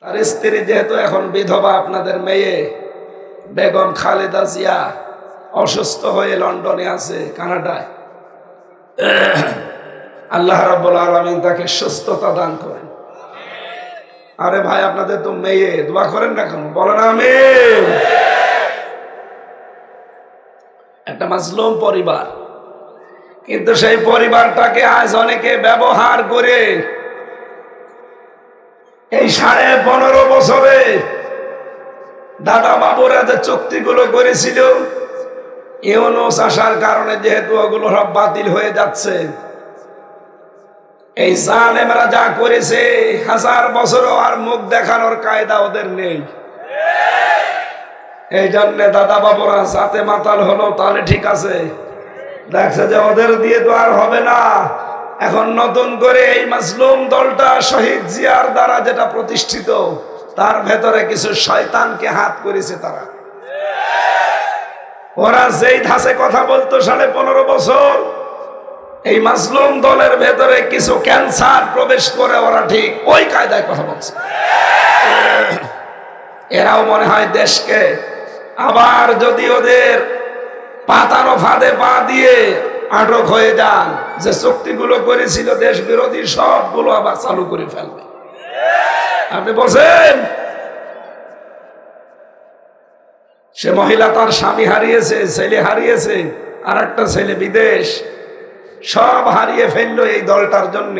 তার স্ত্রী যেহেতু এখন বিধবা, আপনাদের মেয়ে বেগম খালেদা জিয়া অসুস্থ হয়ে লন্ডনে আছে, কানাডায়। আল্লাহ রাব্বুল আলামিন তাকে সুস্থতা দান করেন। আরে ভাই, আপনাদের তো মেয়ে, দোয়া করেন না কেন? বলেন আমিন। একটা মাজলুম পরিবার, কিন্তু সেই পরিবারটাকে আজ অনেকে ব্যবহার করে এই 15.5 বছরে দাদা বাবুরা যে চুক্তিগুলো করেছিল, ইউনূস আসার কারণে যেহেতু ওগুলো সব বাতিল হয়ে যাচ্ছে, এই জালেমরা যা করেছে 1000 বছরও আর মুখ দেখানোর কায়দা ওদের নেই। এই জন্য দাদা বাবুরা সাথে মাতাল হলো, তাহলে ঠিক আছে, দেখছে যে ওদের দিয়ে তো আর হবে না। এখন নতুন করে এই মাজলুম দলটা শহীদ জিয়ার দ্বারা যেটা প্রতিষ্ঠিত, তার ভেতরে কিছু শয়তানকে হাত করেছে তারা। ওরা যেই ধাঁচে কথা বলতো 15.5 বছর, এই মাজলুম দলের ভেতরে কিছু ক্যান্সার প্রবেশ করে ওরা ঠিক ওই কায়দায় কথা বলছে। এরাও মনে হয় দেশকে আবার যদি ওদের পাতানো ফাঁদে পা দিয়ে আটক হয়ে যান, যে চুক্তিগুলো করেছিল দেশ বিরোধী সবগুলো আবার চালু করে ফেলবে। আপনি বলছেন সে মহিলা তার স্বামী হারিয়েছে, ছেলে হারিয়েছে, আর একটা ছেলে বিদেশ, সব হারিয়ে ফেললো এই দলটার জন্য,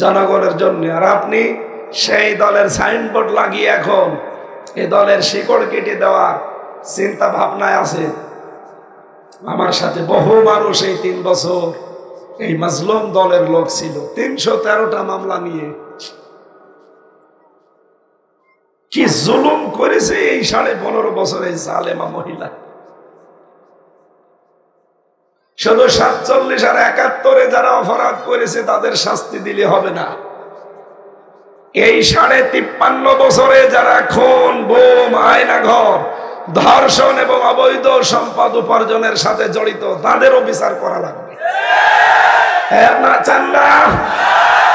জনগণের জন্য। আর আপনি সেই দলের সাইনবোর্ড লাগিয়ে এখন এই দলের শিকড় কেটে দেওয়ার চিন্তা ভাবনায় আছে। আমার সাথে বহু মানুষ এই 3 বছর এই মাজলুম দলের লোক ছিল, 313টা মামলা নিয়ে। কি জুলুম করেছে এই 15.5 বছর এই জালেমা মহিলা। শুধু 47 আর 71 যারা অপরাধ করেছে তাদের শাস্তি দিলে হবে না। এই 53.5 বছরে যারা খুন, বোম, আয়নাঘর, ধর্ষণ এবং অবৈধ সম্পদ উপার্জনের সাথে জড়িত, তাদেরও বিচার করা লাগবে। আপনারা চান না?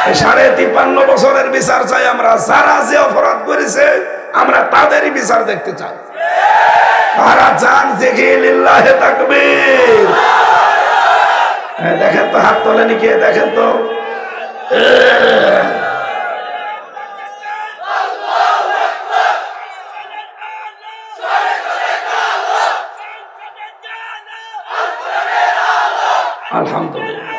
53.5 বছরের বিচার চাই আমরা। যারা যে অপরাধ করেছে আমরা তাদেরই বিচার দেখতে চাই। তারা চান দেখি লিল্লাহে তাকবীর। দেখেন তো, হাত তোলেনি কে? দেখেন তো। আলহামদুলিল্লাহ।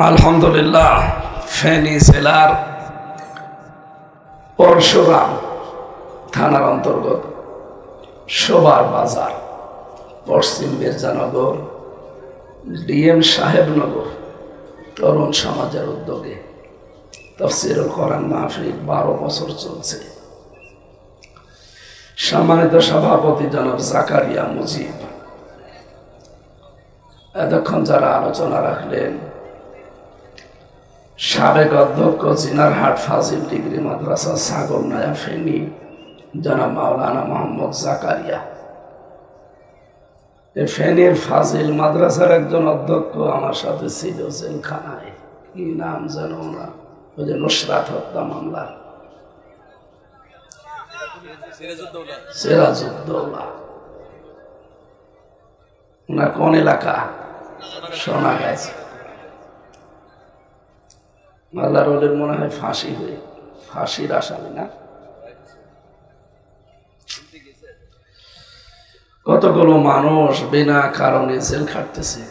আলহামদুলিল্লাহ। ফেনী জেলার পরশুরাম থানার অন্তর্গত শোবার বাজার, পশ্চিম মির্জানগর, ডিএম সাহেবনগর তরুণ সমাজের উদ্যোগে তাফসীরুল কোরআন মাহফিল 12 বছর চলছে। সম্মানিত সভাপতি জনাব জাকারিয়া মুজিব, এতক্ষণ যারা আলোচনা রাখলেন, সাবেক অধ্যক্ষ জিনারহাট ফাজিল ডিগ্রি মাদ্রাসা সাগরনায়া ফেনী জনাব মাওলানা মোহাম্মদ জাকারিয়া, ফেনীর ফাজিল মাদ্রাসার একজন অধ্যক্ষ আমার সাথে ছিল জেলখানায়, কি নাম জানো না, ওই যে নুসরাত হত্যা মামলা, সিরাজউদ্দৌলা। ওনার কোন এলাকা? সোনাগাছি। মাল্লা রোডের মনে হয় ফাঁসি হয়ে, ফাঁসির আসামি না? কতগুলো মানুষ বিনা কারণে জেল খাটতেছে।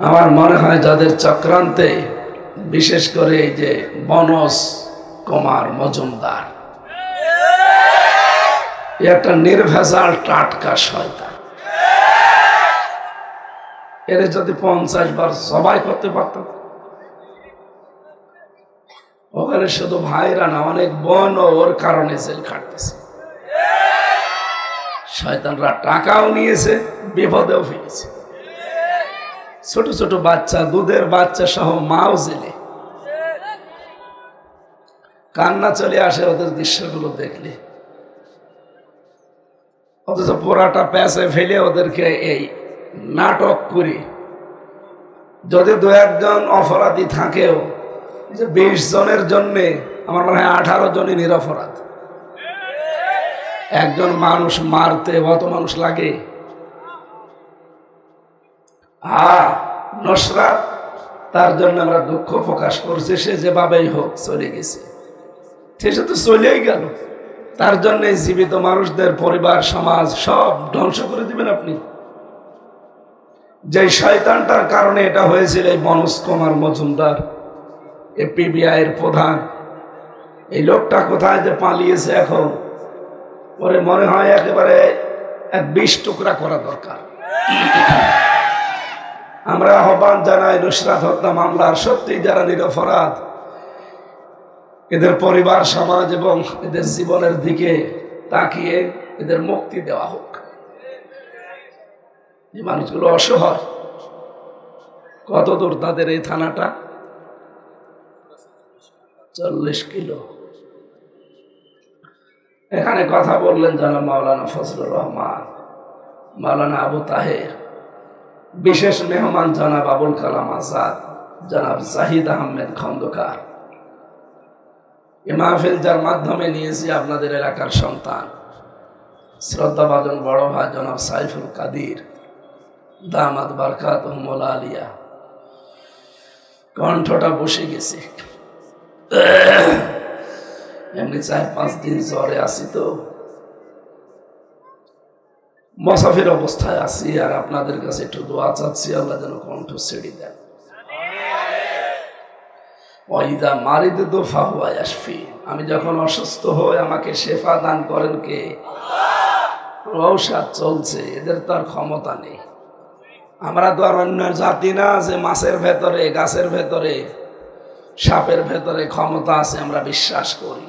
আমার মনে হয় যাদের চক্রান্তে, বিশেষ করে এই যে বনজ কুমার মজুমদার, একটা নির্ভেজাল টাটকা শয়তান। এর যদি 50 বার সবাই করতে পারত, ওখানে শুধু ভাইরা না, অনেক বোন ওর কারণে জেল খাটতেছে। শয়তানরা টাকাও নিয়েছে, বিপদেও ফেলেছে। ছোট ছোট বাচ্চা, দুধের বাচ্চা সহ মাও জেলে। কান্না চলে আসে ওদের দৃশ্যগুলো দেখলে। অথচ পুরাটা প্যাসে ফেলে ওদেরকে এই নাটক করে, যদি দু একজন অপরাধী থাকেও, যে 20 জনের জন্যে আমার মনে হয় 18 জনই নিরপরাধ। একজন মানুষ মারতে অত মানুষ লাগে? নুসরাত, তার জন্য আমরা দুঃখ প্রকাশ করছি। সে যেভাবেই হোক চলে গেছে, সে তো চলেই গেল। তার জন্য জীবিত মানুষদের পরিবার সমাজ সব ধ্বংস করে দিবেন আপনি। যে শয়তানটার কারণে এটা হয়েছিল, এই মনোজ কুমার মজুমদার, পিবিআই এর প্রধান, এই লোকটা কোথায় যে পালিয়েছে এখন, পরে মনে হয় একেবারে 20 টুকরা করা দরকার। আমরা আহ্বান জানাই, নুসরাত হত্যা মামলার সত্যি যারা নিরপরাধ, এদের পরিবার সমাজ এবং এদের জীবনের দিকে তাকিয়ে এদের মুক্তি দেওয়া হোক। যে মানুষগুলো অসহায়, কত দূর তাদের এই থানাটা? 40 কিলো। এখানে কথা বললেন জনাব মাওলানা ফজলুর রহমান, মাওলানা আবু তাহের, বিশেষ মেহমান জনাব আবুল কালাম আজাদ, জনাব জাহিদ আহমেদ খন্দকার। এ মাহফিল যার মাধ্যমে নিয়েছি আপনাদের এলাকার সন্তান, শ্রদ্ধাভাজন বড় ভাই জনাব সাইফুল কাদির, দামাত বারকাতুহুমুল আলিয়া। কণ্ঠটা বসে গেছে, এমনি 4-5 দিন জ্বরে আছি, তো মুসাফির অবস্থায় আছি। আর আপনাদের কাছে একটু দোয়া চাচ্ছি, আল্লাহ যেন কণ্ঠ ছেড়ে দেন। ওয়াইদা মারিদতু ফাহুয়া ইয়াশফি, আমি যখন অসুস্থ হই আমাকে শেফা দান করেন কে? ঔষধ চলছে, এদের তো আর ক্ষমতা নেই। আমরা তো আর অন্য জাতি না যে মাছের ভেতরে, গাছের ভেতরে, সাপের ভেতরে ক্ষমতা আছে আমরা বিশ্বাস করি।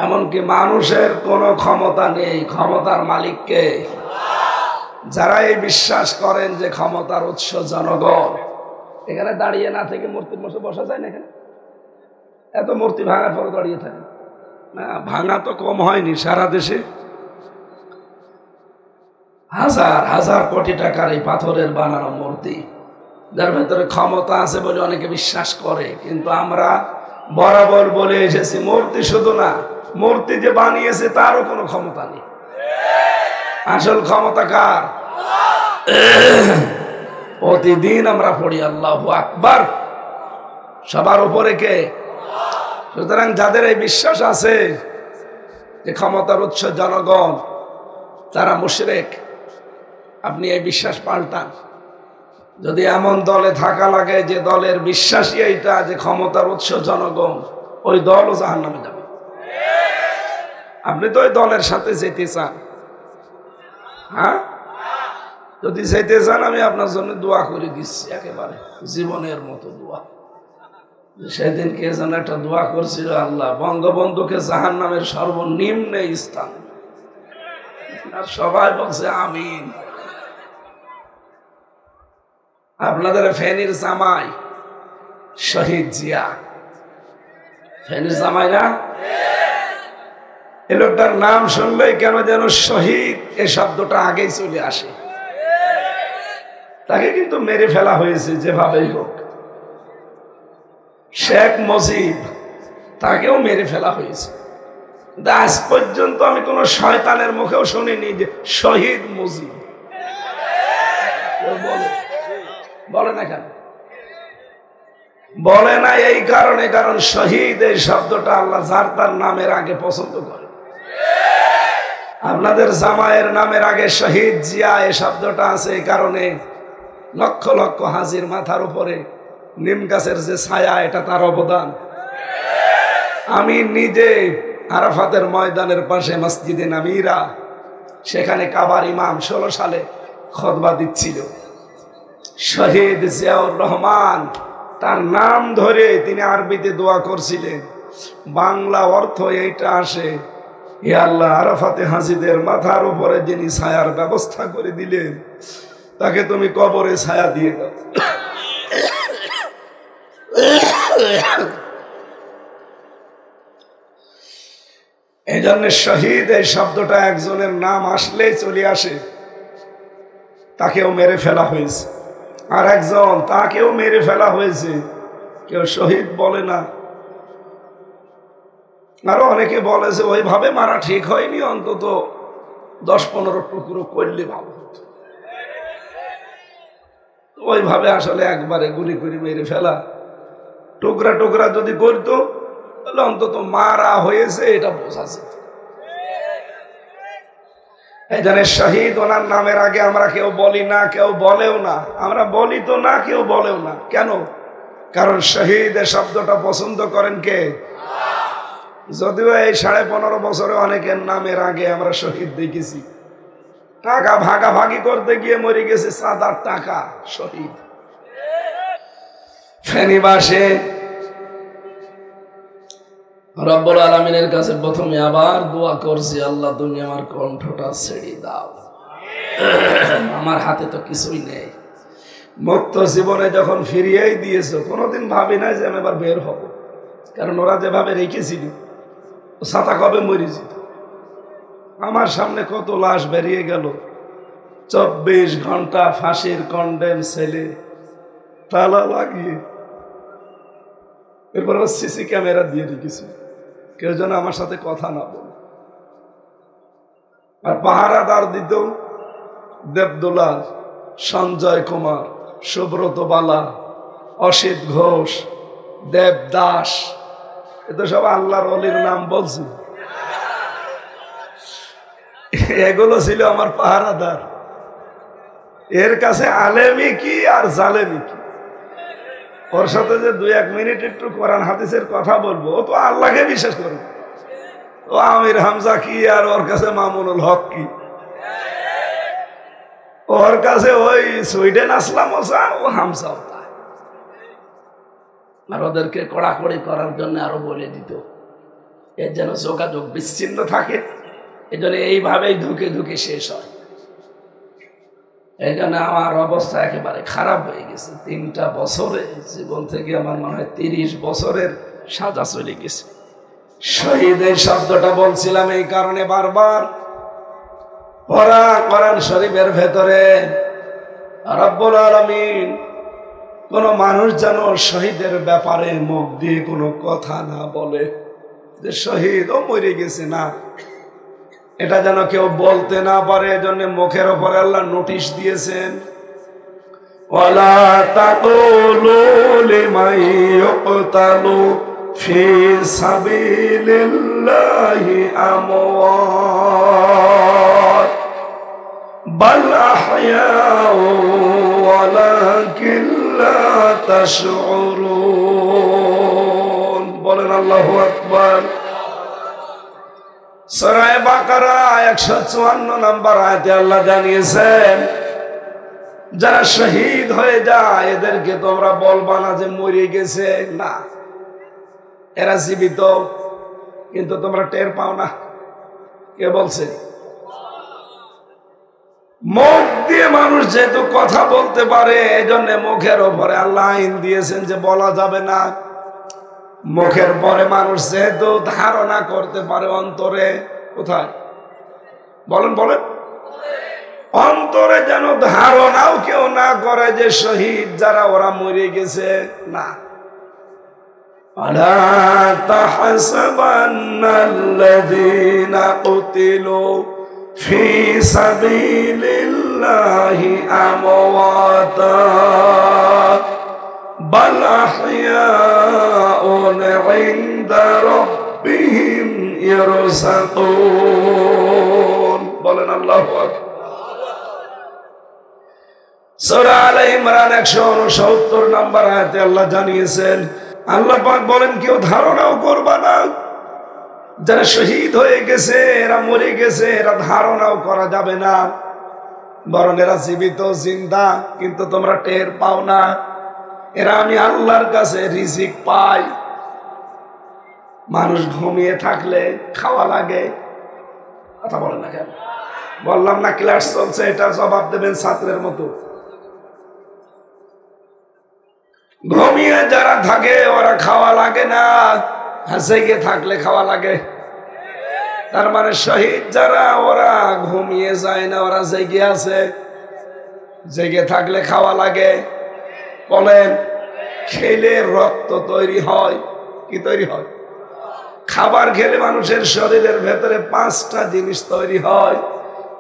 এমনকি মানুষের কোনো ক্ষমতা নেই, ক্ষমতার মালিককে। যারা এই বিশ্বাস করেন যে ক্ষমতার উৎস জনগণ, এখানে দাঁড়িয়ে না থেকে মূর্তির মধ্যে বসা যায় না? এখানে এত মূর্তি ভাঙার পরে দাঁড়িয়ে থাকে না? ভাঙা তো কম হয়নি, সারা দেশে হাজার হাজার কোটি টাকার এই পাথরের বানানো মূর্তি, যার ভেতরে ক্ষমতা আছে বলে অনেকে বিশ্বাস করে। কিন্তু আমরা বরাবর বলে এসেছি, মূর্তি শুধু না, মূর্তি যে বানিয়েছে তারও কোনো ক্ষমতা নেই। আসল ক্ষমতা কার? প্রতিদিন আমরা পড়ি আল্লাহু আকবার, সবার উপরে কে? সুতরাং যাদের এই বিশ্বাস আছে যে ক্ষমতার উৎস জনগণ, তারা মুশরিক। আপনি এই বিশ্বাস পাল্টান। যদি এমন দলে থাকা লাগে যে দলের বিশ্বাসই এইটা যে ক্ষমতার উৎস জনগণ, ওই দলও জাহান্নামে যাবে। আপনি তো ওই দলের সাথে যেতে চান? হ্যাঁ, যদি যেতে চান আমি আপনার জন্য দোয়া করে দিচ্ছি, একেবারে জীবনের মতো দোয়া। সেদিন কে যেন একটা দোয়া করছিল, আল্লাহ বঙ্গবন্ধুকে জাহান্নামের সর্বনিম্ন স্থান, আর সবাই বলছে আমিন। আপনাদের ফেনীর জামাই শহীদ জিয়া, ফেনীর জামাই না? এই লোকটার নাম শুনলেই কেন যেন শহীদ এই শব্দটা আগেই চলে আসে। তাকে কিন্তু মেরে ফেলা হয়েছে যেভাবেই হোক। শেখ মুজিব, তাকেও মেরে ফেলা হয়েছে। আজ পর্যন্ত আমি কোন শয়তানের মুখেও শুনিনি যে শহীদ মুজিব। বলে না কেন? বলে না এই কারণে, কারণ শহীদ এই শব্দটা আল্লাহ যার তার নামের আগে পছন্দ করে। আপনাদের জামাইয়ের নামের আগে শহীদ জিয়া এই শব্দটা আছে, এই কারণে লক্ষ লক্ষ হাজির মাথার উপরে নিম গাছের যে ছায়া, এটা তার অবদান। আমি নিজে আরাফাতের ময়দানের পাশে মসজিদে নামিরা, সেখানে কাবার ইমাম 16 সালে খুতবা দিচ্ছিল। শহীদ জিয়াউর রহমান, তার নাম ধরে তিনি আরবিতে দোয়া করছিলেন। বাংলা অর্থ এইটা আসে, হে আল্লাহ, আরাফাতে হাজিদের মাথার উপরে যিনি ছায়ার ব্যবস্থা করে দিলেন, তাকে তুমি কবরে ছায়া দিয়ে দাও। এই জন্য শহীদ এই শব্দটা একজনের নাম আসলেই চলে আসে, তাকেও মেরে ফেলা হয়েছে। আর একজন, তাকেও মেরে ফেলা হয়েছে, কেউ শহীদ বলে না। আরো অনেকে বলেছে ওইভাবে মারা ঠিক হয়নি, অন্তত 10-15 টুকরো করলে ভালো হতো। ওইভাবে আসলে একবারে গুলি করে মেরে ফেলা, টুকরা টুকরা যদি করতো তাহলে অন্তত মারা হয়েছে এটা বোঝা যেত। এই জন্য শহীদ ওনার নামের আগে আমরা কেউ বলি না, কেউ বলেও না। আমরা বলি তো না, কেউ বলেও না। কেন? কারণ শহীদ শব্দটা পছন্দ করেন কে? যদিও এই 15.5 বছরে অনেকের নামের আগে আমরা শহীদ দেখেছি। টাকা ভাগাভাগি করতে গিয়ে মরে গেছে 7-8 টাকা শহীদ। ফেনীবাসে রব্বুল আলামিনের কাছে প্রথমে আবার দোয়া করছি, আল্লাহ তুমি আমার কণ্ঠটা ছেড়ে দাও, আমার হাতে তো কিছুই নেই। মুক্ত জীবনে যখন ফিরিয়েই দিয়েছো, কোনোদিন ভাবি নাই যে আমি এবার বের হব। কারণ ওরা যেভাবে রেখেছিল, ছাতা কবে মরে যেত। আমার সামনে কত লাশ বেরিয়ে গেল, 24 ঘন্টা ফাঁসির কন্ডেম ছেলে, তালা লাগিয়ে। এরপর সিসি ক্যামেরা দিয়ে রেখেছি, কেউ যেন আমার সাথে কথা না বলে। আর পাহারাদার দিত দেবদুলাল, সঞ্জয় কুমার, সুব্রত বালা, অসিত ঘোষ, দেবদাস। এ তো সব আল্লাহর ওলির নাম বলছি। এগুলো ছিল আমার পাহারাদার। এর কাছে আলেমি কি আর জালেমি কি। ওর সাথে যে 2-1 মিনিট একটু কোরআন হাদিসের কথা বলবো, ও তো আল্লাহকে বিশ্বাস করবে। ও আমির হামজা কি আর ওর কাছে মামুনুল হক কি। ওর কাছে ওই সুইডেন আসলাম ও হামজাও তাই। আর ওদেরকে কড়াকড়ি করার জন্য আরো বলে দিত, এর যেন যোগাযোগ বিচ্ছিন্ন থাকে। এই জন্য এইভাবেই ধুকে ধুকে শেষ হয়। এই জন্য আমার অবস্থা একেবারে খারাপ হয়ে গেছে। 3টা বছরে জীবন থেকে আমার মনে হয় 30 বছরের সাজা চলে গেছে। শহীদের শব্দটা বলছিলাম এই কারণে, বারবার পড়া কোরআন শরীফের ভেতরে রব্বুল আলামিন কোন মানুষ যেন শহীদের ব্যাপারে মুখ দিয়ে কোনো কথা না বলে যে শহীদ ও মরে গেছে, না, এটা যেন কেউ বলতে না পারে। এজন্য মুখের উপরে আল্লাহ নোটিশ দিয়েছেন, ওয়ালা তাকুলু লিমান ইউকতালু ফি সাবিলিল্লাহি আমওয়াত বাল আহয়াউ ওয়ালাকিন লা তাশউরুন। বলেন আল্লাহু আকবার। সূরা বাকারা 154 নম্বর আয়াতে আল্লাহ জানিয়েছেন, যারা শহীদ হয়ে যায় এদেরকে তোমরা বলবা না যে মরে গেছে, না, এরা জীবিত, কিন্তু তোমরা টের পাও না। কে বলছে? মুখ দিয়ে মানুষ যেহেতু কথা বলতে পারে, এই জন্য মুখের ওপরে আল্লাহ আইন দিয়েছেন যে বলা যাবে না। মুখের পরে মানুষ যেহেতু ধারণা করতে পারে অন্তরে, কোথায় বলেন বলেন, অন্তরে যেন ধারণাও কেউ না করে যে শহীদ যারা ওরা মরে গেছে, না। আলা তাহসাবান্নাল্লাযীনা কুতিলু ফি সাবিলিল্লাহি আমওয়াতা বাল আহয়াউন ইনদা রাব্বিহিম ইয়ারযাকুন। বলেন আল্লাহু আকবার। সূরা আলে ইমরান 169 নম্বর আয়াতে আল্লাহ জানিয়েছেন, আল্লাহ পাক বলেন কেউ ধারণাও করবা না যারা শহীদ হয়ে গেছে এরা মরে গেছে, এরা ধারণাও করা যাবে না, বরং এরা জীবিত জিন্দা, কিন্তু তোমরা টের পাও না। এরা আমি আল্লাহর কাছে রিজিক পাই। মানুষ ঘুমিয়ে থাকলে খাওয়া লাগে, কথা বলেন না কেন? বললাম না ক্লাস চলছে, এটা জবাব দেবেন ছাত্রের মতো। ঘুমিয়ে যারা থাকে ওরা খাওয়া লাগে না, হাসে গিয়ে থাকলে খাওয়া লাগে। তার মানে শহীদ যারা ওরা ঘুমিয়ে যায় না, ওরা জেগে আছে। জেগে থাকলে খাওয়া লাগে, বলেন? খেলে রক্ত তৈরি হয়। কি তৈরি হয়? খাবার খেলে মানুষের শরীরের ভেতরে 5টা জিনিস তৈরি হয়।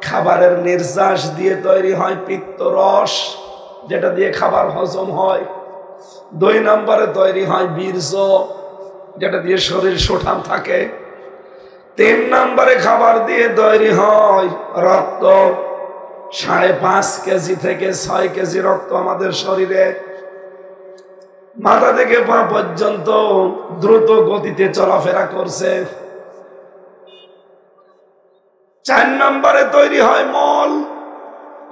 খাবারের নির্যাস দিয়ে তৈরি হয় পিত্তরস, যেটা দিয়ে খাবার হজম হয়। 2 নম্বরে তৈরি হয় বীর্য, যেটা দিয়ে শরীর সুঠাম থাকে। 3 নম্বরে খাবার দিয়ে তৈরি হয় রক্ত। 5.5 কেজি থেকে 6 কেজি রক্ত আমাদের শরীরে, মাথা থেকে পা পর্যন্ত দ্রুত গতিতে চলাফেরা করছে। 4 নম্বরে তৈরি হয় মল।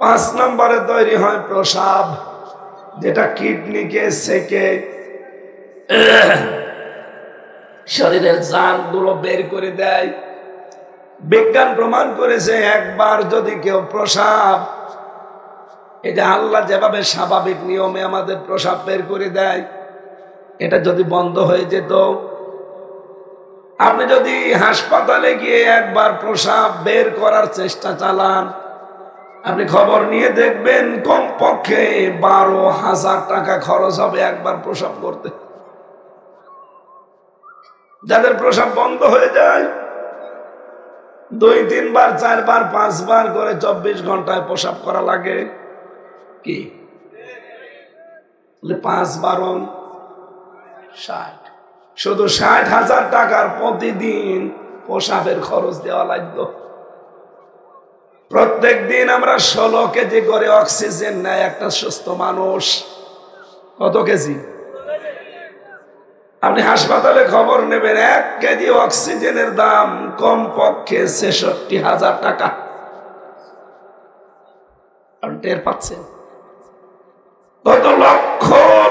5 নম্বরে তৈরি হয় প্রস্রাব, যেটা কিডনিকে সেকে শরীরের জানগুলো বের করে দেয়। বিজ্ঞান প্রমাণ করেছে একবার যদি কেউ প্রস্রাব, এটা আল্লাহ যেভাবে স্বাভাবিক নিয়মে আমাদের প্রস্রাব বের করে দেয়, এটা যদি বন্ধ হয়ে যেত, আপনি যদি হাসপাতালে গিয়ে একবার প্রস্রাব বের করার চেষ্টা চালান, আপনি খবর নিয়ে দেখবেন কমপক্ষে 12,000 টাকা খরচ হবে একবার প্রস্রাব করতে। যাদের প্রস্রাব বন্ধ হয়ে যায়, 2-3 বার 4 বার 5 বার করে 24 ঘন্টায় প্রস্রাব করা লাগে। কি 5 বারণ 60, শুধু 60,000 টাকার প্রতিদিন প্রস্রাবের খরচ দেওয়া লাগতো। প্রত্যেক দিন আমরা 16 কেজি করে অক্সিজেন নেয় একটা সুস্থ মানুষ। কত কেজি? আপনি হাসপাতালে খবর নেবেন, 1 কেজি অক্সিজেনের দাম কমপক্ষে 66,000 টাকা। আপনি টের পাচ্ছেন? কত লক্ষ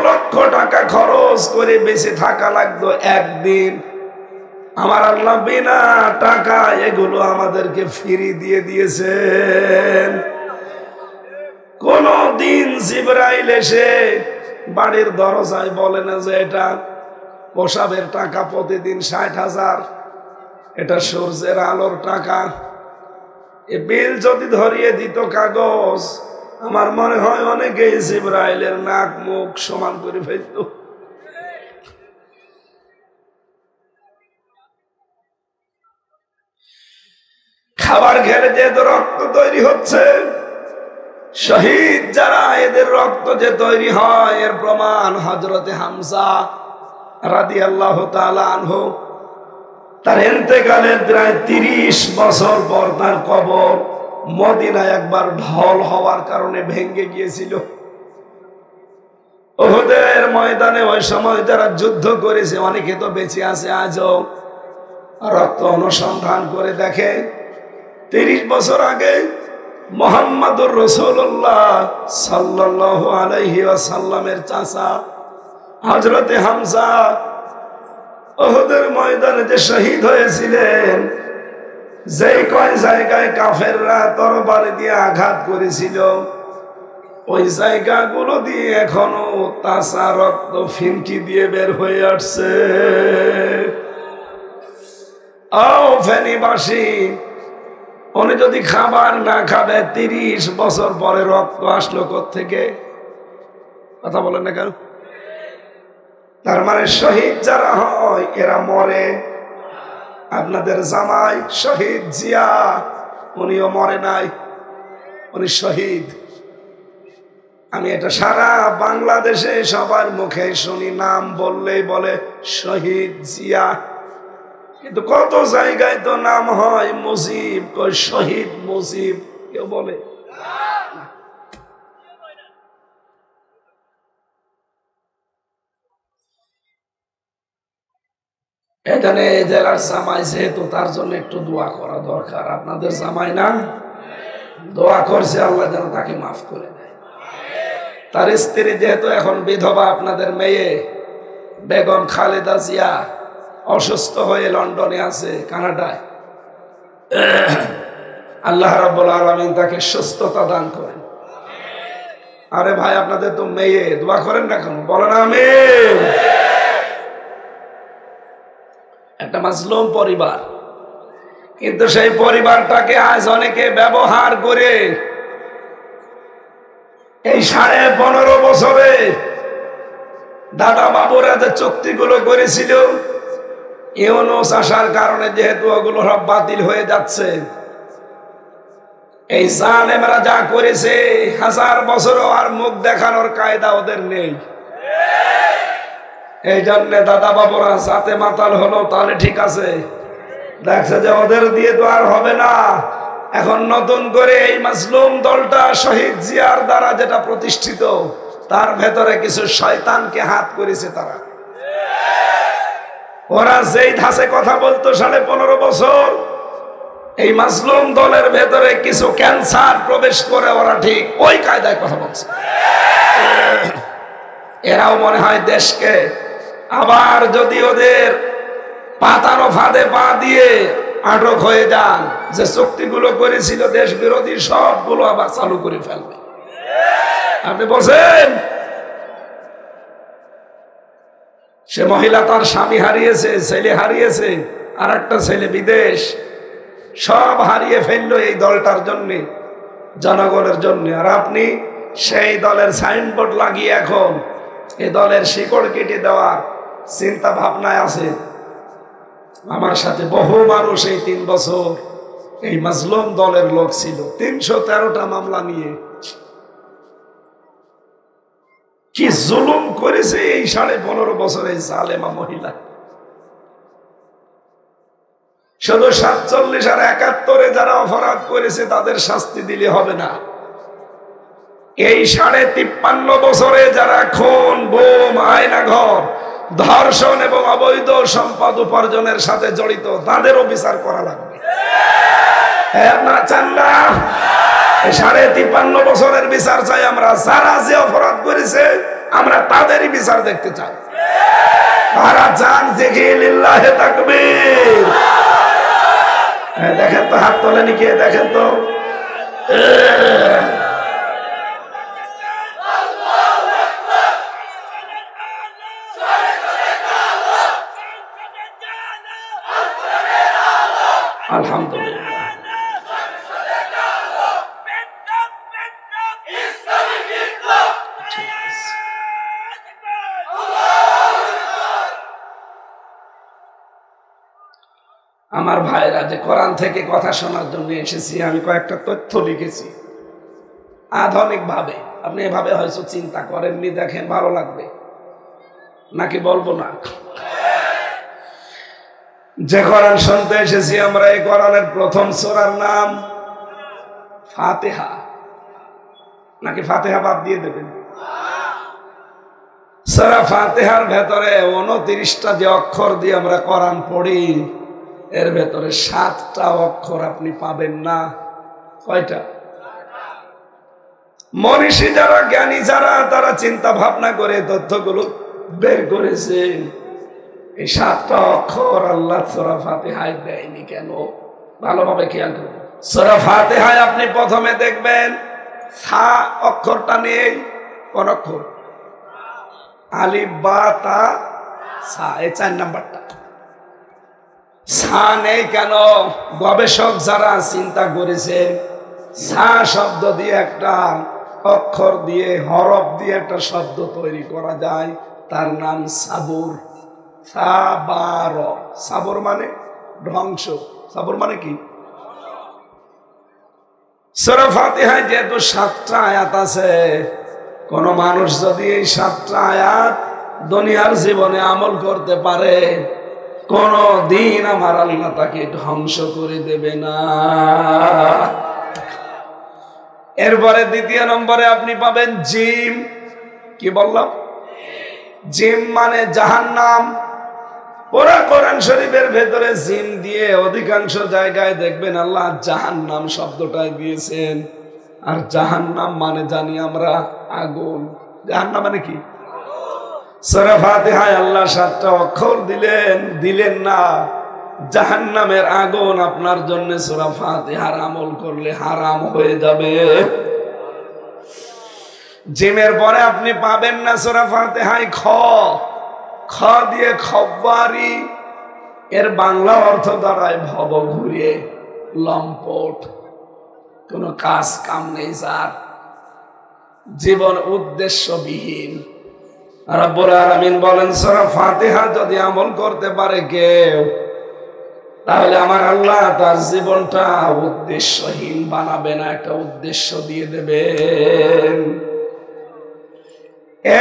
লক্ষ টাকা খরচ করে বেঁচে থাকা লাগতো একদিন। আমার আল্লাহ বিনা টাকা এগুলো আমাদেরকে ফ্রি দিয়ে দিয়েছেন। কোন দিন জিবরাইল এসে বাড়ির দরজায় বলে না যে এটা প্রস্রাবের টাকা প্রতিদিন 60,000, এটা সূর্যের আলোর টাকা। এ বিল যদি ধরিয়ে দিত কাগজ, আমার মনে হয় অনেকেই জিবরাইলের নাক মুখ সমান করে ফেলত। খাবার খেলে যেহেতু রক্ত তৈরি হচ্ছে, শহীদ যারা এদের রক্ত যে তৈরি হয় এর প্রমাণ হযরতে হামজা রাদিয়াল্লাহু তাআলা আনহু। তার ইন্তেকালের প্রায় 30 বছর পর তার কবর মদিনায় একবার ঢল হওয়ার কারণে ভেঙে গিয়েছিল। উহুদের ময়দানে ওই সময় যারা যুদ্ধ করেছে অনেকে তো বেঁচে আছে আজও। রক্ত অনুসন্ধান করে দেখে 30 বছর আগে মুহাম্মাদুর রাসূলুল্লাহ সাল্লাল্লাহু আলাইহি ওয়াসাল্লামের চাচা হযরতে হামজা উহুদের ময়দানে যে শহীদ হয়েছিলেন, যেই কয় জায়গায় কাফেররা তরবারি দিয়ে আঘাত করেছিল, ওই জায়গাগুলো দিয়ে এখনো তাজা রক্ত ফিনকি দিয়ে বের হয়ে আসছে। ফেনীবাসী, উনি যদি খাবার না খাবে, 30 বছর পরে রক্ত আসলো কোত্থেকে? কথা বলেন না কেন? তার মানে শহীদ যারা হয় এরা মরে। আপনাদের জামাই শহীদ জিয়া, উনিও মরে নাই, উনি শহীদ। আমি এটা সারা বাংলাদেশে সবার মুখে শুনি, নাম বললেই বলে শহীদ জিয়া। কিন্তু কত জায়গায় তো নাম হয় মুজিব, কই শহীদ মুজিব কেউ বলে? এখানে জেলার জামাই যেহেতু, তার জন্য একটু দোয়া করা দরকার। আপনাদের জামাই না, দোয়া করছে আল্লাহ যেন তাকে মাফ করে দেয়। তার স্ত্রী যেহেতু এখন বিধবা, আপনাদের মেয়ে বেগম খালেদা জিয়া অসুস্থ হয়ে লন্ডনে আছে, কানাডায়। আল্লাহ রাব্বুল আলামিন তাকে সুস্থতা দান করেন। আরে ভাই, আপনাদের তো মেয়ে, দোয়া করেন না কেন? বলেন আমিন। একটা মাজলুম পরিবার, কিন্তু সেই পরিবারটাকে আজ অনেকে ব্যবহার করে এই 15.5 বছরে দাদা বাবুরা যে চুক্তিগুলো করেছিল, ইউনূস আসার কারণে যেহেতু ওগুলো সব বাতিল হয়ে যাচ্ছে, এই জালেমরা যা করেছে 1000 বছরও আর মুখ দেখানোর কায়দা ওদের নেই। এই জন্য দাদা বাবুরা সাথে মাতাল হলো, তাহলে ঠিক আছে, দেখছে যে ওদের দিয়ে তো আর হবে না। এখন নতুন করে এই মাজলুম দলটা শহীদ জিয়ার দ্বারা যেটা প্রতিষ্ঠিত, তার ভেতরে কিছু শয়তানকে হাত করেছে তারা। ওরা যেই ধাঁচে কথা বলতো 15.5 বছর, এই মাজলুম দলের ভেতরে কিছু ক্যান্সার প্রবেশ করে ওরা ঠিক ওই কায়দায় কথা বলছে। এরাও মনে হয় দেশকে আবার যদি ওদের পাতানো ফাঁদে পা দিয়ে আটক হয়ে যান, যে চুক্তিগুলো করেছিল দেশ বিরোধী সবগুলো আবার চালু করে ফেলবে। আপনি বলছেন সে মহিলা তার স্বামী হারিয়েছে, ছেলে হারিয়েছে, আর একটা ছেলে বিদেশ, সব হারিয়ে ফেললো এই দলটার জন্য, জনগণের জন্য। আর আপনি সেই দলের সাইনবোর্ড লাগিয়ে এখন এই দলের শিকড় কেটে দেওয়ার চিন্তা ভাবনায় আছে। আমার সাথে বহু মানুষ এই 3 বছর এই মাজলুম দলের লোক ছিল, 313টা মামলা নিয়ে কি জুলুম করেছে এই 15.5 বছরে জালেমা মহিলা। শুধু 47 আর 71-এ যারা অপরাধ করেছে তাদের শাস্তি দিলে হবে না, এই 53.5 বছরে যারা খুন, বোম, আয়নাঘর, ধর্ষণ এবং অবৈধ সম্পদ উপার্জনের সাথে জড়িত তাদেরও বিচার করা লাগবে। আপনারা চান না? 53.5 বছরের বিচার চাই আমরা। যারা যে অপরাধ করেছে আমরা তাদেরই বিচার দেখতে চাই। তারা চান দেখি লিল্লাহে তাকবীর। দেখেন তো, হাত তোলেনি কে? দেখেন তো, আলহামদুলিল্লাহ। আমার ভাইরা যে কোরআন থেকে কথা শোনার জন্য এসেছি, আমি কয়েকটা তথ্য লিখেছি আধুনিক ভাবে। আপনি এভাবে হয়তো চিন্তা করেননি, দেখেন ভালো লাগবে নাকি বলবো না। যে কোরআন শুনতে এসেছি আমরা, এই কোরআনের প্রথম সূরার নাম ফাতিহা। নাকি ফাতিহা বাদ দিয়ে দেবেন? সূরা ফাতিহার ভেতরে 29টা যে অক্ষর দিয়ে আমরা কোরআন পড়ি, এর ভেতরে 7টা অক্ষর আপনি পাবেন না। কয়টা? মনীষী যারা, জ্ঞানী যারা, তারা চিন্তা ভাবনা করে তথ্যগুলো বের করেছেন। এই 7টা অক্ষর আল্লাহ সূরা ফাতিহায় দেয়নি কেন? ভালোভাবে খেয়াল করুন। সূরা ফাতিহায় আপনি প্রথমে দেখবেন সা অক্ষরটা নেই। কোন অক্ষর? আলিফ, বা, তা, সা, এই 4 নাম্বারটা। সা নেই কেন? গবেষক যারা চিন্তা করেছেন, সা শব্দ দিয়ে একটা অক্ষর দিয়ে, হরফ দিয়ে একটা শব্দ তৈরি করা যায়, তার নাম সাবুর। সাবার, সাবর মানে ধ্বংস। সাবর মানে কি? সূরা ফাতিহায় যেহেতু 7টা আয়াত আছে, কোন মানুষ যদি এই 7টা আয়াত দুনিয়ার জীবনে আমল করতে পারে, কোন দিন আমার আল্লাহ তাকে ধ্বংস করে দেবে না। এরপরে 2 নম্বরে আপনি পাবেন জিম। কি বললাম? জিম মানে জাহান্নাম। পুরা কোরআন শরীফের ভেতরে জিম দিয়ে অধিকাংশ জায়গায় দেখবেন আল্লাহ জাহান্নাম শব্দটাই দিয়েছেন। আর জাহান্নাম মানে জানি আমরা আগুন। জাহান্নাম মানে কি? সূরা ফাতিহায় আল্লাহ 7টা অক্ষর দিলেন না। জাহান্নামের আগুন আপনার জন্য সূরা ফাতিহার আমল করলে হারাম হয়ে যাবে। জিমের পরে আপনি পাবেন না সূরা ফাতিহায় খ। খ দিয়ে খব্বারি, এর বাংলা অর্থ দাঁড়ায় ভব ঘুরিয়ে, লম্পট, কোন কাজ কাম নেই যার, জীবন উদ্দেশ্যবিহীন। রব্বুল আলামিন বলেন সূরা ফাতিহা যদি আমল করতে পারে কেউ, তাহলে আমার আল্লাহ তার জীবনটা উদ্দেশ্যহীন বানাবে না, একটা উদ্দেশ্য দিয়ে দেবেন।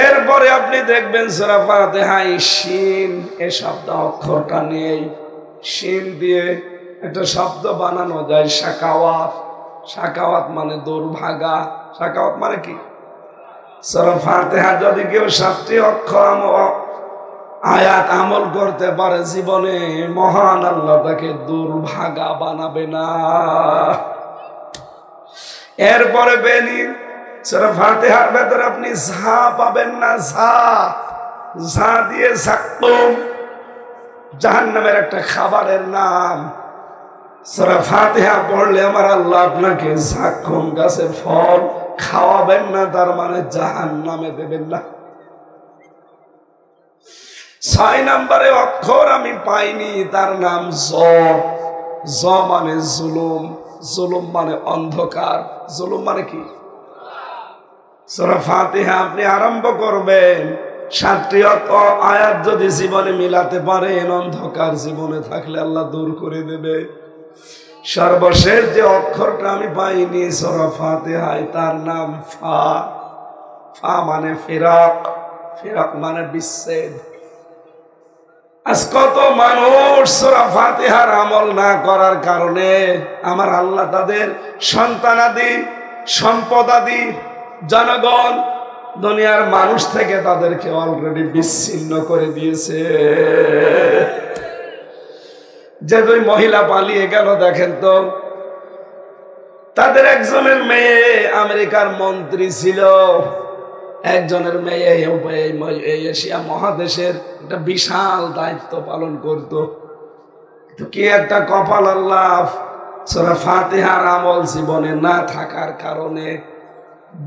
এরপরে আপনি দেখবেন সূরা ফাতিহায় শিন এ শব্দ অক্ষরটা নেই, শিন দিয়ে একটা শব্দ বানানো যায় শাকাওয়াত। শাকাওয়াত মানে দুর্ভাগা। শাকাওয়াত মানে কি? সূরা ফাতিহা যদি কেউ 7টি অক্ষর আয়াত আমল করতে পারে জীবনে, মহান আল্লাহ তাকে দুর্ভাগা বানাবে না। এরপরে বেনি সূরা ফাতিহার ভেতরে আপনি ঝা পাবেন না, ঝা দিয়ে যাক্কুম, জাহান্নামের একটা খাবারের নাম। সূরা ফাতিহা পড়লে আমার আল্লাহ আপনাকে যাক্কুম গাছের ফল খাওয়াবেন না, তার মানে জাহান্নামে দেবেন না। 6 নম্বরে অক্ষর আমি পাইনি, তার নাম জ। জ মানে জুলুম, জুলুম মানে অন্ধকার। জুলুম মানে কি? সূরা ফাতিহা আপনি আরম্ভ করবেন, 7টি আয়াত যদি জীবনে মিলাতে পারেন, অন্ধকার জীবনে থাকলে আল্লাহ দূর করে দেবে। সর্বশেষ যে অক্ষরটা আমি পাইনি সূরা ফাতিহায়, তার নাম ফা। ফা মানে ফিরাক, ফিরাক মানে বিচ্ছেদ। আজ কত মানুষ সূরা ফাতিহার আমল না করার কারণে আমার আল্লাহ তাদের সন্তানাদি, সম্পদাদি, জনগণ, দুনিয়ার মানুষ থেকে তাদেরকে অলরেডি বিচ্ছিন্ন করে দিয়েছে। যে 2 মহিলা পালিয়ে গেল দেখেন তো, তাদের একজনের মেয়ে আমেরিকার মন্ত্রী ছিল, একজনের মেয়ে এই এশিয়া মহাদেশের একটা বিশাল দায়িত্ব পালন করত। কি একটা কপাল আল্লাহ! সূরা ফাতিহার আমল জীবনে না থাকার কারণে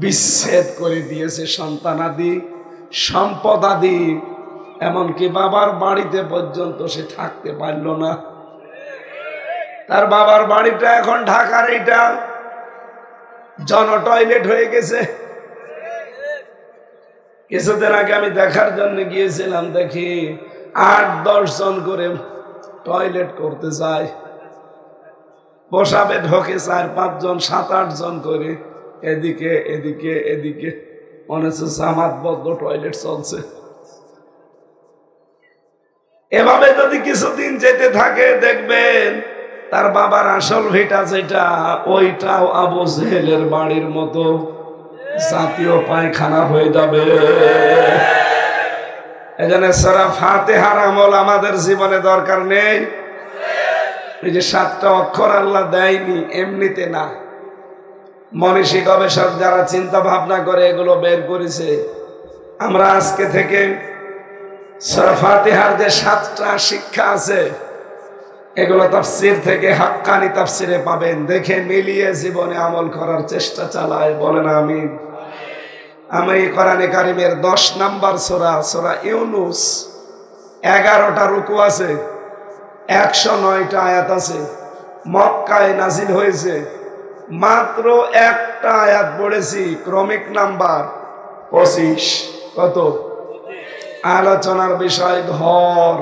বিচ্ছেদ করে দিয়েছে সন্তানাদি, সম্পদাদি, এমনকি বাবার বাড়িতে পর্যন্ত সে থাকতে পারল না। তার বাবার বাড়িটা এখন ঢাকার এইটা জন টয়লেট হয়ে গেছে। কিছুদিন আগে আমি দেখার জন্য গিয়েছিলাম, দেখি 8-10 জন করে টয়লেট করতে যায়, বসাবে ঢোকে 4-5 জন, 7-8 জন করে, এদিকে এদিকে এদিকে, মনে হচ্ছে জামাতবদ্ধ টয়লেট চলছে। এভাবে যদি কিছুদিন যেতে থাকে দেখবেন তার বাবার আসল ভিটা যেটা, ওইটাও আবু জেহেলের বাড়ির মতো জাতীয় পায়খানা হয়ে যাবে। এজন্য সূরা ফাতিহার আমল আমাদের জীবনে দরকার নেই। এই যে 7টা অক্ষর আল্লাহ দেয়নি এমনিতে না, মনীষী গবেষক যারা চিন্তা ভাবনা করে এগুলো বের করেছে। আমরা আজকে থেকে সূরা ফাতিহার যে 7টা শিক্ষা আছে, এগুলো তাফসীর থেকে হাক্কানি তাফসীরে পাবেন, দেখে মিলিয়ে জীবনে আমল করার চেষ্টা চালায়। বলেন আমিন। আমি কোরআনে কারিমের 10 নম্বর সূরা, সূরা ইউনূস, 11টা রুকু আছে, 109টা আয়াত আছে, মক্কায় নাজিল হয়েছে। মাত্র একটা আয়াত পড়েছি, ক্রমিক নাম্বার 25। কত? আলোচনার বিষয় ঘর।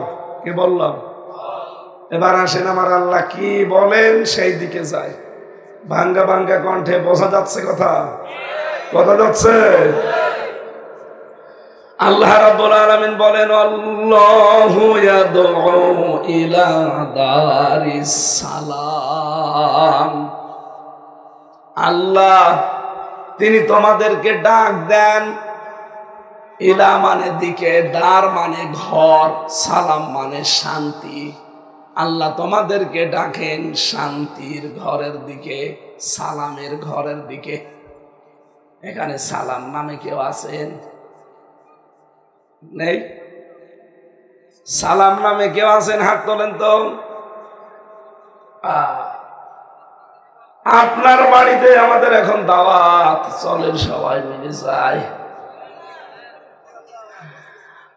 কি বললাম? এবার আসেন আমার আল্লাহ কি বলেন সেই দিকে যায়। ভাঙ্গা ভাঙ্গা কণ্ঠে বোঝা যাচ্ছে কথা? কথা যাচ্ছে? আল্লাহ রাব্বুল আলামিন বলেন, আল্লাহু ইয়াদউ ইলা দারিস সালাম। আল্লাহ তিনি তোমাদেরকে ডাক দেন। ইলা মানে দিকে, দার মানে ঘর, সালাম মানে শান্তি। আল্লাহ তোমাদেরকে ডাকেন শান্তির ঘরের দিকে, সালামের ঘরের দিকে। এখানে সালাম নামে কেউ আছেন? নেই? সালাম নামে কেউ আছেন? হাত তোলেন তো। আপনার বাড়িতে আমাদের এখন দাওয়াত, চলেন সবাই মিলে যাই।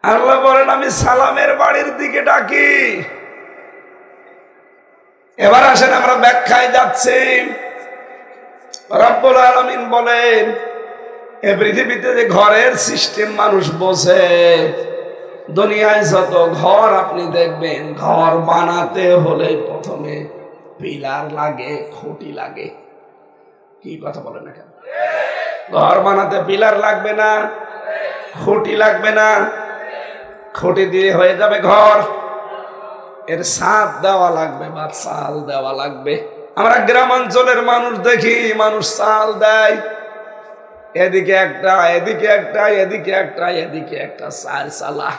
আল্লাহ বলেন আমি সালামের বাড়ির দিকে ডাকি। এবার আসেন আমরা ব্যাখ্যায় যাচ্ছি। রব্বুল আলামিন বলেন, এ পৃথিবীতে যে ঘরের সিস্টেম মানুষ বোঝে, দুনিয়ায় যত ঘর আপনি দেখবেন, ঘর বানাতে হলে প্রথমে পিলার লাগে, খুঁটি লাগে। কি কথা বলেন না কেন? ঘর বানাতে পিলার লাগবে না? খুঁটি লাগবে না? খুঁটি দিয়ে হয়ে যাবে ঘর? এর ছাদ দেওয়া লাগবে বা চাল দেওয়া লাগবে। আমরা গ্রামাঞ্চলের মানুষ দেখি, মানুষ চাল দেয়, এদিকে একটা, এদিকে একটা, এদিকে একটা, এদিকে একটা, চার চালা।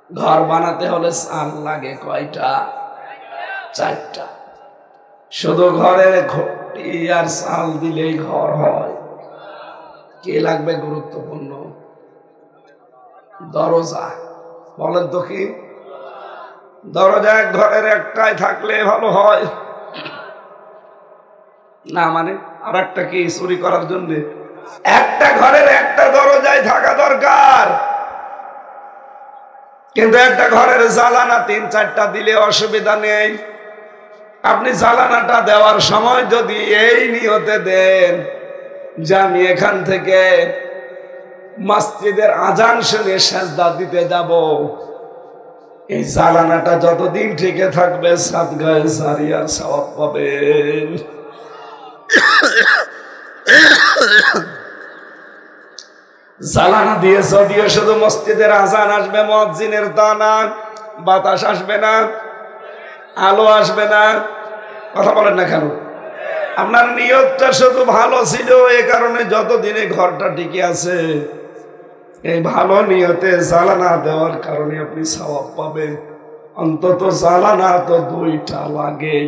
ঘর বানাতে হলে চাল লাগে কয়টা? চারটা। শুধু ঘরে খুঁটি আর চাল দিলেই ঘর হয়? কি লাগবে গুরুত্বপূর্ণ? দরজা। বলেন তো কি? দরজা ঘরের একটাই থাকলে ভালো হয় না? মানে আর একটা কি চুরি করার জন্য? একটা ঘরের একটা দরজায় থাকা দরকার, কিন্তু একটা ঘরের জ্বালানা 3-4টা দিলে অসুবিধা নেই। আপনি জ্বালানাটা দেওয়ার সময় যদি এই নিয়তে দেন যে আমি এখান থেকে মসজিদের আজান শুনে সেজদা দিতে যাব, এই জ্বালানাটা যতদিন ঠিক থাকবে সাদগায়ে জারিয়ার সওয়াব পাবেন। জ্বালানা দিয়ে যদিও শুধু মসজিদের আজান আসবে, মুয়াজ্জিনের দানা, বাতাস আসবে না, আলো আসবে না। কথা বলেন না কেন? আপনার নিয়তটা শুধু ভালো ছিল, এ কারণে যতদিনে ঘরটা টিকে আছে, এই ভালো নিয়তে জ্বালানা দেওয়ার কারণে আপনি সওয়াব পাবেন। অন্তত জ্বালানা তো 2টা লাগে।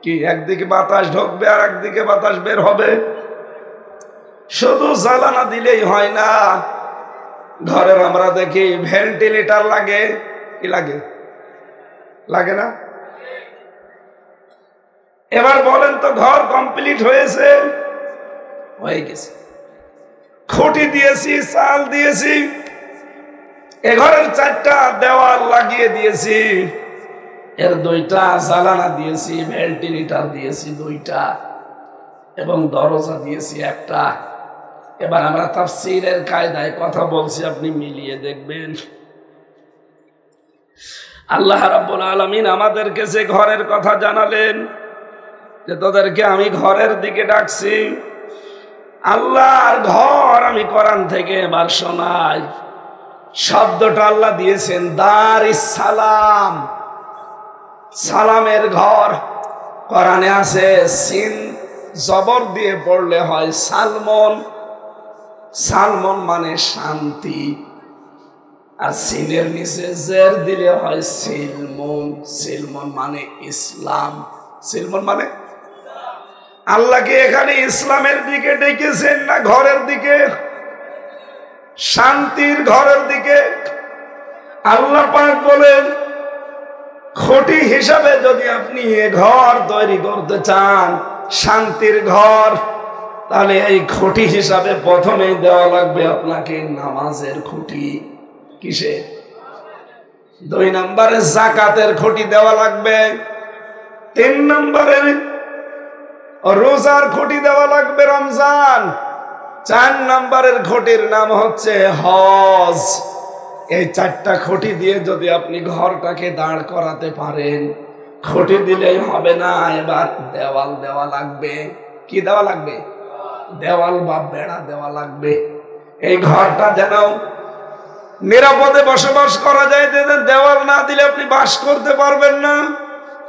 কি একদিকে বাতাস ঢুকবে আর একদিকে বাতাস বের হবে? শুধু জ্বালানা দিলেই হয় না, ঘরের আমরা দেখি ভেন্টিলেটর লাগে। কি লাগে? লাগে না? এবার বলেন তো, ঘর কমপ্লিট হয়েছে? হয়ে গেছে। খুঁটি দিয়েছি, চাল দিয়েছি, এ ঘরের 4টা দেওয়াল লাগিয়ে দিয়েছি, এর 2টা জ্বালানা দিয়েছি, ভেন্টিলেটর দিয়েছি 2টা, এবং দরজা দিয়েছি একটা। এবার আমরা তাফসীরের কায়দায় কথা বলছি, আপনি মিলিয়ে দেখবেন। আল্লাহ রাব্বুল আলামিন আমাদেরকে যে ঘরের কথা জানালেন, যে তোদেরকে আমি ঘরের দিকে ডাকছি, আল্লাহর ঘর আমি কোরআন থেকে এবার শোনাই। শব্দটা আল্লাহ দিয়েছেন দারিস সালাম, সালামের ঘর। কোরআনে আছে সিন জবর দিয়ে পড়লে হয় সালমন। সালমন মানে শান্তি, আর সিনের নিচে জের দিলে হয় সিলমন। সিলমন মানে ইসলাম। সিলমন মানে আল্লাহকে এখানে ইসলামের দিকে ডেকেছেন না ঘরের দিকে? শান্তির ঘরের দিকে। আল্লাহ পাক বলেন, খুঁটি হিসাবে যদি আপনি এ ঘর তৈরি করতে চান, শান্তির ঘর, তাহলে এই খুঁটি হিসাবে প্রথমেই দেওয়া লাগবে আপনাকে নামাজের খুঁটি। কিসে? 2 নম্বরে যাকাতের খুঁটি দেওয়া লাগবে। 3 নম্বরে রোজার খুঁটি দেওয়া লাগবে, রমজান। 4 নম্বরের খুঁটির নাম হচ্ছে হজ। এই 4টা খুঁটি দিয়ে যদি আপনি ঘরটাকে দাঁড় করাতে পারেন, খুঁটি দিলেই হবে না, এবার দেওয়াল দেওয়া লাগবে। কি দেওয়া লাগবে? দেওয়াল বা বেড়া দেওয়া লাগবে। এই ঘরটা যেন নিরাপদে বসবাস করা যায়। দেওয়াল না দিলে আপনি বাস করতে পারবেন না।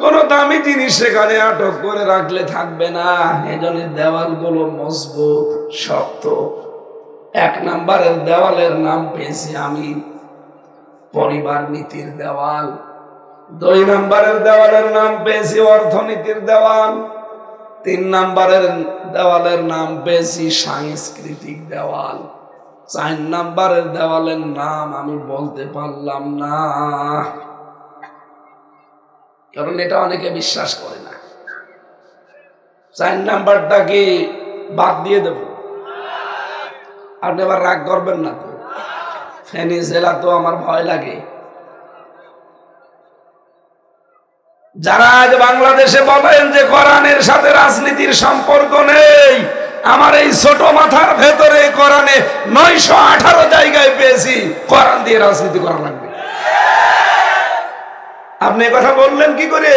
কোন দামি জিনিস সেখানে আটক করে রাখলে থাকবে না। এজন্য দেওয়ালগুলো মজবুত, শক্ত। 1 নম্বরের দেওয়ালের নাম পেয়েছি আমি পরিবার নীতির দেওয়াল। 2 নম্বরের দেওয়ালের নাম পেয়েছি অর্থনীতির দেওয়াল। 3 নম্বরের দেওয়ালের নাম পেয়েছি সাংস্কৃতিক দেওয়াল। 4 নম্বরের দেওয়ালের নাম আমি বলতে পারলাম না, কারণ এটা অনেকে বিশ্বাস করে না। 4 নাম্বারটা কি বাদ দিয়ে দেব? আপনি আবার রাগ করবেন না তো? ফেনী জেলা তো আমার ভয় লাগে। যারা আজ বাংলাদেশে বলেন যে কোরআনের সাথে রাজনীতির সম্পর্ক নেই, আমার এই ছোট মাথার ভেতরে কোরআনে 918 জায়গায় পেয়েছি কোরআন দিয়ে রাজনীতি করা লাগবে। আপনি কথা বললেন কি করে?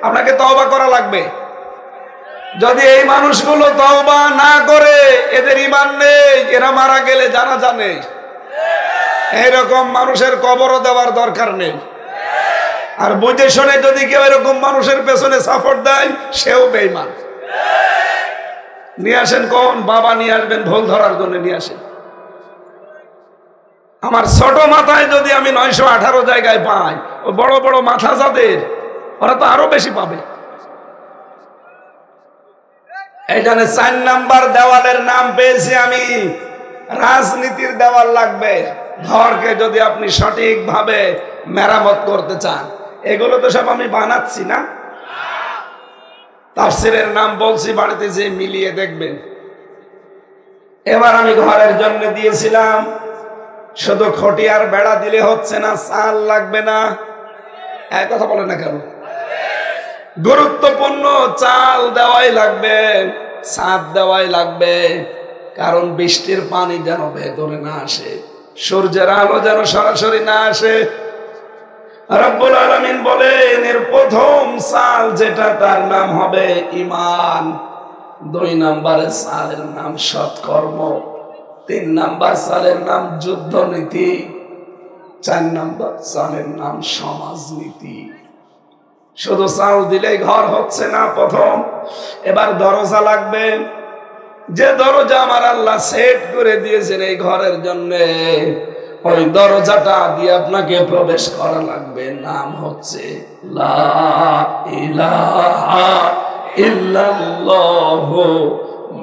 আপনাকে তওবা করা লাগবে। যদি এই মানুষগুলো তওবা না করে, এদের ঈমান নেই, এরা মারা গেলে জানাজা নেই, এরকম মানুষের কবরও দেওয়ার দরকার নেই। আর বুঝে শুনে যদি কেউ এরকম মানুষের পেছনে সাপোর্ট দেয়, সেও বেঈমান। নিয়ে আসেন কোন বাবা নিয়ে আসবেন, ভুল ধরার জন্য নিয়ে আসেন। আমার ছোট মাথায় যদি আমি 918 জায়গায় পাই, ও বড় বড় মাথা যাদের, ওরা তো আরো বেশি পাবে। এইখানে 4 নাম্বার দেওয়ালের নাম পেয়েছি আমি, রাজনীতির দেওয়াল লাগবে। ঘরকে যদি আপনি সঠিকভাবে মেরামত করতে চান, এগুলো তো সব আমি বানাচ্ছি না, তাফসীরের নাম বলছি, বাড়িতে যে মিলিয়ে দেখবেন। এবার আমি ঘরের জন্য দিয়েছিলাম, শুধু খুঁটি আর বেড়া দিলে হচ্ছে না, চাল লাগবে না। এক কথা বলে না কেন? গুরুত্বপূর্ণ চাল দেওয়াই লাগবে, ছাদ দেওয়াই লাগবে, কারণ বৃষ্টির পানি যেন ভেতরে না আসে, সূর্যের আলো যেন সরাসরি না আসে। রব্বুল আলামিন বলেন এর প্রথম চাল যেটা, তার নাম হবে ঈমান। 2 নম্বরে চালের নাম সৎকর্ম, 3 নম্বর চালের নাম যুদ্ধনীতি, 4 নম্বর চালের নাম সমাজনীতি। শুধু চাল দিলেই ঘর হচ্ছে না প্রথম, এবার দরজা লাগবে। যে দরজা আমার আল্লাহ সেট করে দিয়েছেন এই ঘরের জন্য, ওই দরজাটা দিয়ে আপনাকে প্রবেশ করা লাগবে। নাম হচ্ছে লা ইলাহা ইল্লাল্লাহু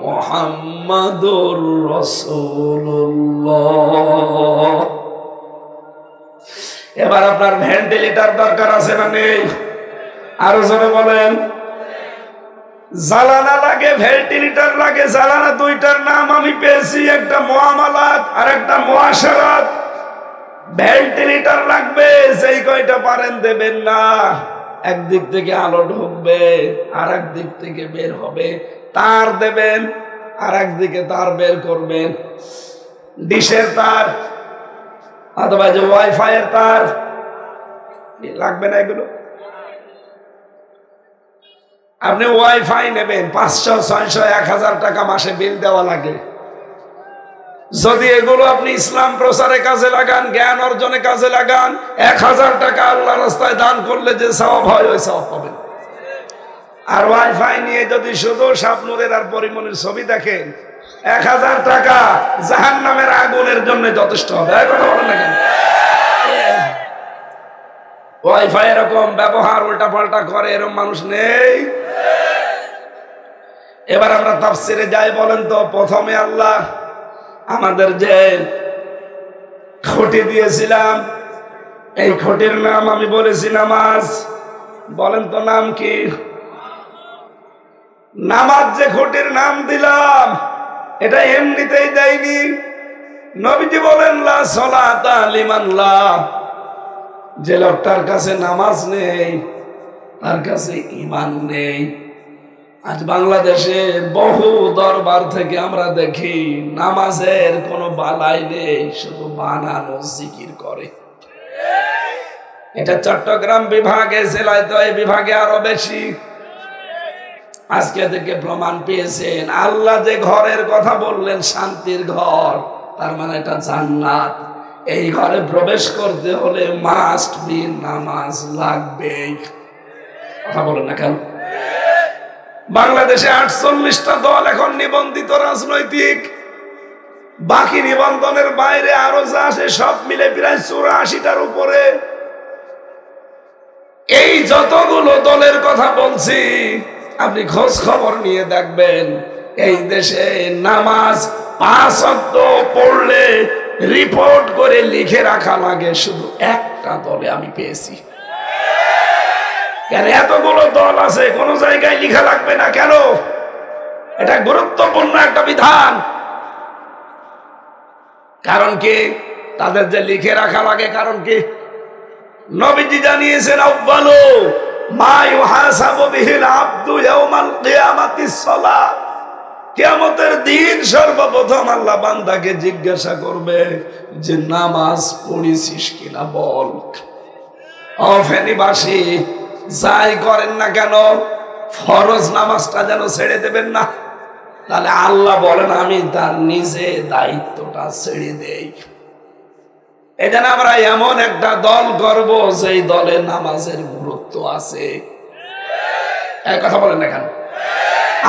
মুহাম্মাদুর রাসূলুল্লাহ। এবার আপনার ভেন্টিলেটর দরকার আছে না নেই? আরো জোরে বলেন। জ্বালানা লাগে, ভেন্টিলেটর লাগে। জ্বালানা 2টার নাম আমি পেয়েছি, একটা মুআমালাত আর একটা মুআশারাত। ভেন্টিলেটর লাগবে, যেই কয়টা পারেন দেবেন না। একদিক থেকে আলো ঢুকবে, আর এক দিক থেকে বের হবে। তার দেবেন, আর একদিকে তার বের করবেন। ডিশের তার অথবা যে ওয়াইফাই এর তার লাগবে না এগুলো। আপনি ওয়াইফাই নেবেন, 500, 600, 1000 টাকা মাসে বিল দেওয়া লাগে। যদি এগুলো আপনি ইসলাম প্রচারে কাজে লাগান, জ্ঞান অর্জনে কাজে লাগান, 1000 টাকা আল্লাহর রাস্তায় দান করলে যে সওয়াব হয়, ওই সওয়াব পাবেন। আর ওয়াইফাই নিয়ে যদি শুধু শাবনূরের আর পরিমণির ছবি দেখেন, 1000 টাকা জাহান্নামের আগুনের জন্য যথেষ্ট হবে। এই কথা বলেন না কেন? ওয়াইফাই এরকম ব্যবহার উল্টা পাল্টা করে এরকম মানুষ নেই। এবার আমরা তাফসিরে যাই। বলেন তো, প্রথমে আল্লাহ আমাদের যে খুঁটি দিয়েছিলাম, এই খুঁটির নাম আমি বলেছি নামাজ। বলেন তো নাম কি? নামাজ যে খুঁটির নাম দিলাম, এটা এমনিতেই দেয়নি। নবীজি বলেন লা সালাতা লিমান লা, যে লোকটার কাছে নামাজ নেই তার কাছে ঈমান নেই। আজ বাংলাদেশে বহু দরবার থেকে আমরা দেখি নামাজের কোনো বালাই নেই, শুধু বানানো জিকির করে। এটা চট্টগ্রাম বিভাগে, জেলায় তো এই বিভাগে আরো বেশি। আজকে থেকে প্রমাণ পেয়েছেন, আল্লাহ যে ঘরের কথা বললেন শান্তির ঘর, তার মানে এটা জান্নাত। এই ঘরে প্রবেশ করতে হলে মাস্ট বি নামাজ লাগবে। কথা বলেন না কেন? বাংলাদেশে 48টা দল এখন নিবন্ধিত রাজনৈতিক, বাকি নিবন্ধনের বাইরে আরো যা আছে সব মিলে প্রায় 84টার উপরে। এই যতগুলো দলের কথা বলছি, আপনি খোঁজ খবর নিয়ে দেখবেন, এই দেশে নামাজ 5 ওয়াক্ত পড়লে রিপোর্ট করে লিখে রাখা লাগে শুধু একটা দলে আমি পেয়েছি। কেন এতগুলো দল আছে, কোন জায়গায় লিখা লাগবে না কেন? এটা গুরুত্বপূর্ণ একটা বিধান। কারণ কি? তাদের যে লিখে রাখা লাগে, কারণ কি? নবীজি জানিয়েছেন আউয়ালু মা ইউহাসাবু বিহিল আবদু ইয়াউমাল কিয়ামাতিস সালাত, কিয়ামতের দিন সর্বপ্রথম আল্লাহ বান্দাকে জিজ্ঞাসা করবে যে নামাজ পড়েছিস কিনা বল। ও ফেনীবাসী, যাই করেন না কেন ফরজ নামাজটা যেন ছেড়ে দেবেন না, তাহলে আল্লাহ বলেন আমি তার নিজে দায়িত্বটা ছেড়ে দেই। এই জন্য আমরা এমন একটা দল করব যেই দলে নামাজের গুরুত্ব আছে। এক কথা বলেন না কেন?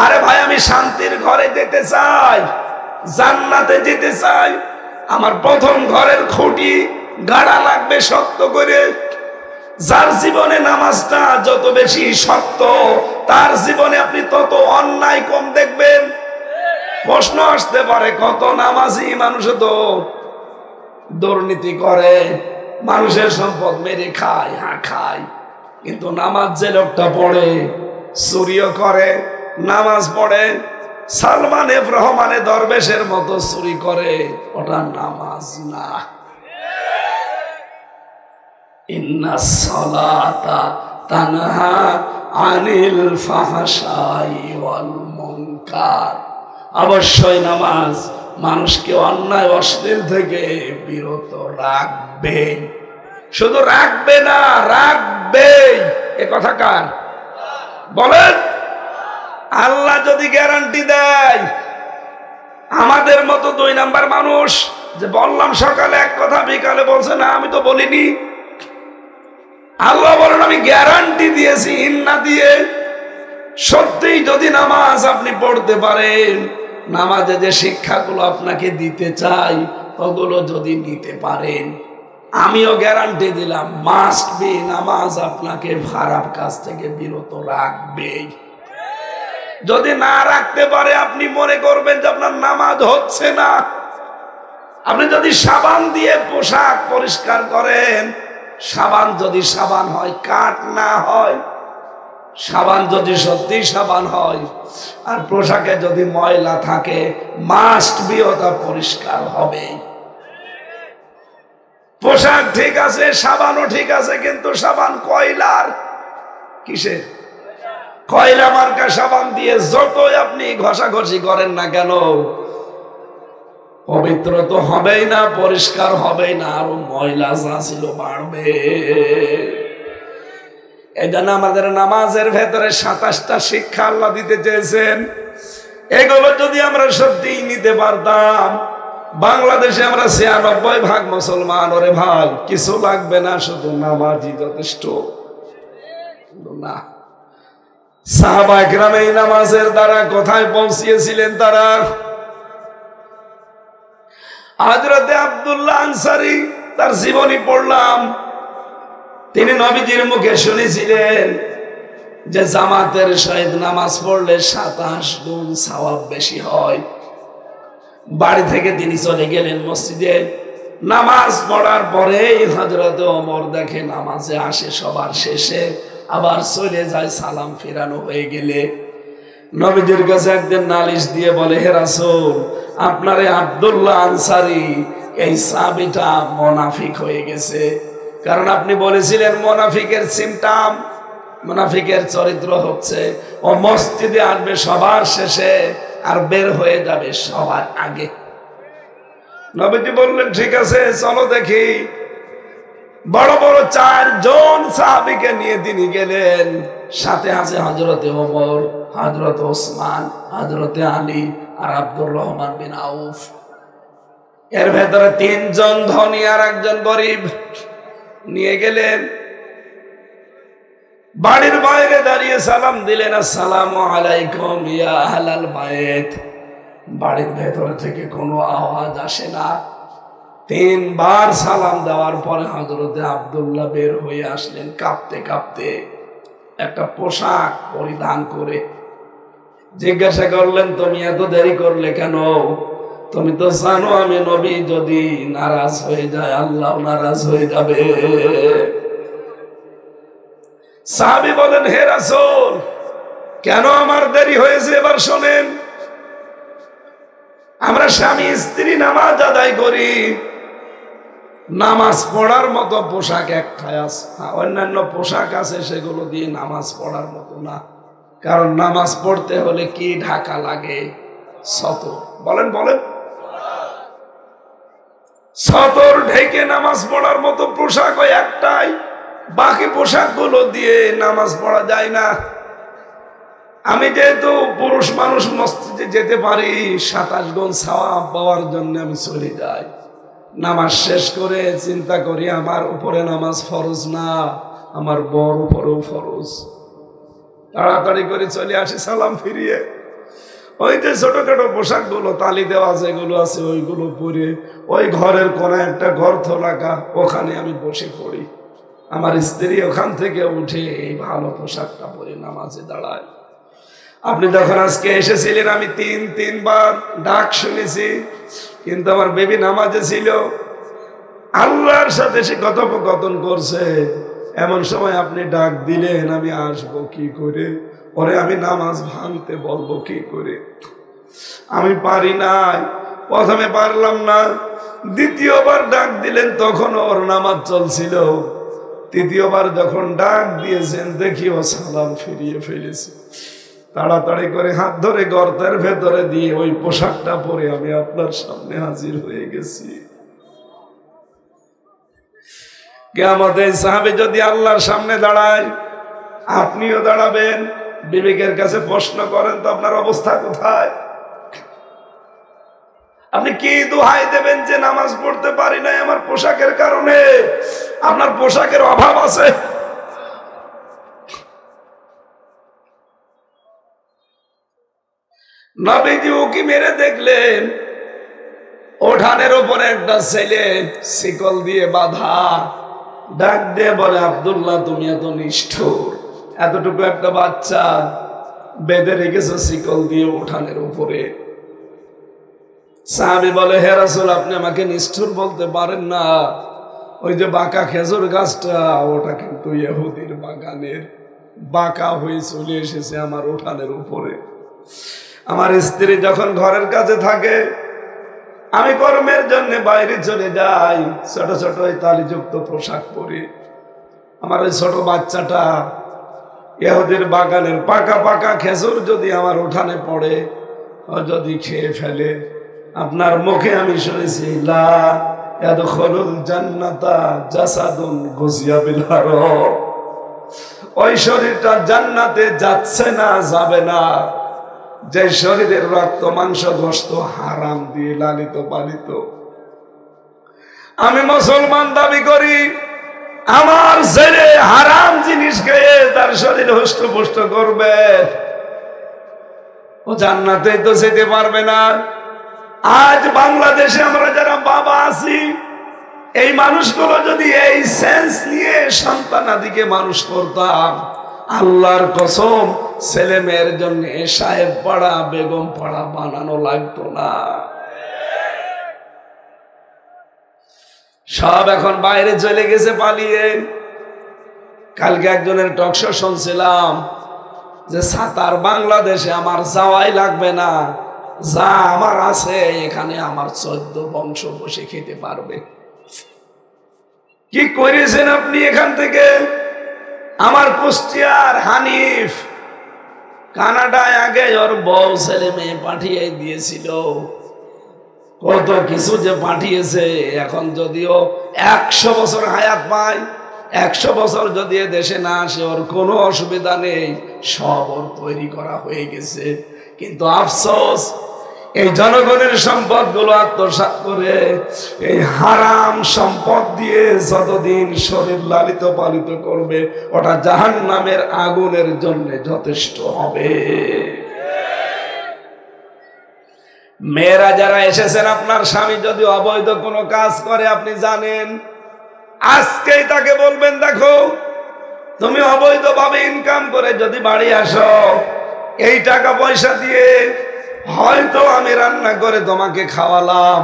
আরে ভাই, আমি শান্তির ঘরে যেতে চাই, জান্নাতে যেতে চাই, আমার প্রথম ঘরের খুঁটি গাড়া লাগবে শক্ত করে। যার জীবনে নামাজটা যত বেশি শক্ত, তার জীবনে আপনি তত অন্যায় কম দেখবেন। প্রশ্ন আসতে পারে, কত নামাজি মানুষ তো দুর্নীতি করে, মানুষের সম্পদ মেরে খায়। হ্যাঁ খায়, কিন্তু নামাজ যে লোকটা পড়ে, চুরিও করে, নামাজ পড়ে, সালমান এফ রহমানে দরবেশের মতো চুরি করে, ওটা নামাজ না। ইন্নাস সালাতা তানহা আনিল ফাহশাই ওয়াল মুনকার, অবশ্যই নামাজ মানুষকে অন্যায় অশ্লীল থেকে বিরত রাখবে। শুধু রাখবে না, রাখবে। এ কথা কার বলেন? আল্লাহ যদি গ্যারান্টি দেয়, আমাদের মতো 2 নাম্বার মানুষ যে বললাম সকালে এক কথা, বিকালে বলছে না আমি তো বলিনি, আল্লাহ বলেন আমি গ্যারান্টি দিয়েছি ইন্না দিয়ে। সত্যি যদি নামাজ আপনি পড়তে পারেন, নামাজে যে শিক্ষাগুলো আপনাকে দিতে চাই ওগুলো যদি নিতে পারেন, আমিও গ্যারান্টি দিলাম মাস্ট বি নামাজ আপনাকে খারাপ কাজ থেকে বিরত রাখবে। যদি না রাখতে পারে, আপনি মনে করবেন যে আপনার নামাজ হচ্ছে না। আপনি যদি সাবান দিয়ে পোশাক পরিষ্কার করেন, সাবান যদি সাবান হয়, কাঠ না হয়, সাবান যদি সত্যি সাবান হয়, আর পোশাকে যদি ময়লা থাকে, মাস্ট বি ওটা পরিষ্কার হবে। পোশাক ঠিক আছে, সাবানও ঠিক আছে, কিন্তু সাবান কয়লার, কিসের? কয়লা মার্কা সাবান দিয়ে যতই আপনি ঘষাঘষি করেন না কেন, পবিত্র তো হবেই না, পরিষ্কার হবেই না, আরো ময়লা যা ছিল বাড়বে। এই জন্য আমাদের নামাজের ভেতরে 27টা শিক্ষা আল্লাহ দিতে চেয়েছেন। এগুলো যদি আমরা সত্যি নিতে পারতাম, বাংলাদেশে আমরা 96% মুসলমান। ওরে ভাই, কিছু লাগবে না, শুধু নামাজই যথেষ্ট না। সাহাবা একরাম এই নামাজের দ্বারা কোথায় পৌঁছিয়েছিলেন? তারা হযরতে আব্দুল্লাহ আনসারী, তার জীবনী পড়লাম। তিনি নবীজির মুখে শুনেছিলেন যে জামাতের সহিত নামাজ পড়লে 27 গুণ সওয়াব বেশি হয়। বাড়ি থেকে তিনি চলে গেলেন মসজিদে। নামাজ পড়ার পরেই হযরতে ওমর দেখে নামাজে আসে সবার শেষে, আবার চলে যায় সালাম ফেরানো হয়ে গেলে। নবীজির কাছে একদিন নালিশ দিয়ে বলে, হে রাসূল, আপনার এই আব্দুল্লাহ আনসারী এই সাহাবীটা মুনাফিক হয়ে গেছে। কারণ আপনি বলেছিলেন মুনাফিকের সিমটম, মুনাফিকের চরিত্র হচ্ছে ও মসজিদে আসবে সবার শেষে আর বের হয়ে যাবে সবার আগে। নবীজি বললেন ঠিক আছে, চলো দেখি। বড় বড় 4 জন সাহাবীকে নিয়ে তিনি গেলেন। সাথে আছে হযরতে ওমর, হযরত ওসমান, হযরতে আলী আর আব্দুর রহমান বিন আউফ। এর ভেতরে 3 জন ধনী আর 1 জন গরিব নিয়ে গেলেন। বাড়ির বাইরে দাঁড়িয়ে সালাম দিলেন, আসসালামু আলাইকুম ইয়া আহলাল বাইত। বাড়ির ভেতর থেকে কোনো আওয়াজ আসে না। 3 বার সালাম দেওয়ার পরে হযরতে আব্দুল্লাহ বের হয়ে আসলেন কাঁপতে কাঁপতে, একটা পোশাক পরিধান করে। জিজ্ঞাসা করলেন, তুমি এত দেরি করলে কেন? তুমি তো জানো আমি নবী যদি নারাজ হয়ে যায়, আল্লাহ নারাজ হয়ে যাবে। সাহাবী বলেন, হে রাসূল, কেন আমার দেরি হয়েছে এবার শোনেন। আমরা স্বামী স্ত্রী নামাজ আদায় করি, নামাজ পড়ার মতো পোশাক একটাই আছে, অন্যান্য পোশাক আছে সেগুলো দিয়ে নামাজ পড়ার মতো না। কারণ নামাজ পড়তে হলে কি ঢাকা লাগে? সতর। বলেন বলেন, সতর ঢেকে নামাজ পড়ার মতো পোশাক ওই একটাই। বাকি পোশাকগুলো দিয়ে নামাজ পড়া যায় না। আমি যেহেতু পুরুষ মানুষ মসজিদে যেতে পারি, 27 গুণ সওয়াব পাওয়ার জন্য আমি চলে যাই। নামাজ শেষ করে চিন্তা করি আমার উপরে নামাজ ফরজ না, আমার বর উপরেও ফরজ। তাড়াতাড়ি করে চলে আসি সালাম ফিরিয়ে। ওই যে ছোটখাটো পোশাক গুলো তালি দেওয়া যেগুলো আছে ওইগুলো পরে ওই ঘরের কোন একটা গর্ত লাগা, ওখানে আমি বসে পড়ি। আমার স্ত্রী ওখান থেকে উঠে এই ভালো পোশাকটা পরে নামাজে দাঁড়ায়। আপনি যখন আজকে এসেছিলেন আমি তিনবার ডাক শুনেছি, কিন্তু আমার বেবি নামাজে ছিল, আল্লাহর সাথে সে কথোপকথন করছে। এমন সময় আপনি ডাক দিলেন, আমি আসবো কি করে, পরে আমি নামাজ ভাঙতে বলবো কি করে? আমি পারি নাই, প্রথমে পারলাম না, দ্বিতীয়বার ডাক দিলেন তখন ওর নামাজ চলছিল, তৃতীয়বার যখন ডাক দিয়েছেন দেখি ও সালাম ফিরিয়ে ফেলেছে। তাড়াতাড়ি করে হাত ধরে গর্তের ভেতরে দিয়ে ওই পোশাকটা পরে আমি আপনার সামনে হাজির হয়ে গেছি। কিয়ামতের সাহাবী যদি আল্লাহর সামনে দাঁড়ায়, আপনিও দাঁড়াবেন। বিবেকের কাছে প্রশ্ন করেন তো আপনার অবস্থা কোথায়? আপনি কি দোহাই দেবেন যে নামাজ পড়তে পারি নাই আমার পোশাকের কারণে? আপনার পোশাকের অভাব আছে। নবীজি উকি মেরে দেখলেন ওঠানের উপরে একটা ছেলে শিকল দিয়ে বাঁধা। ডাক দিয়ে বলে, আব্দুল্লাহ তুমি এত নিষ্ঠুর, এতটুকু একটা বাচ্চা বেঁধে রেখেছে শিকল দিয়ে উঠানের উপরে। সাহাবী বলে, হে রাসূল আপনি আমাকে নিষ্ঠুর বলতে পারেন না, ওই যে বাঁকা খেজুর গাছটা ওটা কিন্তু ইহুদির বাগানের, বাঁকা হয়ে চলে এসেছে আমার উঠানের উপরে। আমার স্ত্রী যখন ঘরের কাছে থাকে, আমি কর্মের জন্য বাইরে চলে যাই, ছোট ছোট ওই তালিযুক্ত পোশাক পরে। আমার ওই ছোট বাচ্চাটা ইহুদির বাগানের পাকা পাকা খেজুর যদি আমার উঠানে পড়ে, ও যদি খেয়ে ফেলে, আপনার মুখে আমি শুনেছি লা ইয়াদখুলুল জান্নাতা জাসাদুন গুজিয়া বিল হারাম, ওই শরীরটা জান্নাতে যাচ্ছে না, যাবে না, যে শরীরের রক্ত মাংস গোশত হারাম দিয়ে লালিত পালিত। আমি মুসলমান দাবি করি, আমার ছেলে হারাম জিনিস খেয়ে তার শরীর হুষ্টপুষ্ট করবে, ও জান্নাতে তো যেতে পারবে না। আজ বাংলাদেশে আমরা যারা বাবা আছি, এই মানুষগুলো যদি এই সেন্স নিয়ে সন্তানাদিকে মানুষ করতাম, আল্লাহর কসম ছেলে মেয়ের জন্য সাহেব পাড়া বেগম পাড়া বানানো লাগতো না। সব এখন বাইরে চলে গেছে পালিয়ে। কালকে একজনের টকশো শুনছিলাম যে সাতার বাংলাদেশে আমার যাওয়াই লাগবে না, যা আমার আছে এখানে আমার 14 বংশ বসে খেতে পারবে। কি করেছেন আপনি এখান থেকে? আমার কুষ্টিয়ার হানিফ কানাডায় আগে ওর বউ ছেলে মেয়ে পাঠিয়ে দিয়েছিল, কত কিছু যে পাঠিয়েছে। এখন যদিও 100 বছর হায়াত পায়, 100 বছর যদি দেশে না আসে ওর কোনো অসুবিধা নেই, সব ওর তৈরি করা হয়ে গেছে। কিন্তু আফসোস, এই জনগণের সম্পদ গুলো আত্মসাৎ করে এই হারাম সম্পদ দিয়ে যতদিন শরীর লালিত পালিত করবে, ওটা জাহান্নামের আগুনের জন্য যথেষ্ট হবে। মেয়েরা যারা এসেছেন, আপনার স্বামী যদি অবৈধ কোনো কাজ করে আপনি জানেন, আজকেই তাকে বলবেন, দেখো তুমি অবৈধভাবে ইনকাম করে যদি বাড়ি আসো, এই টাকা পয়সা দিয়ে হয়তো আমি রান্না করে তোমাকে খাওয়ালাম,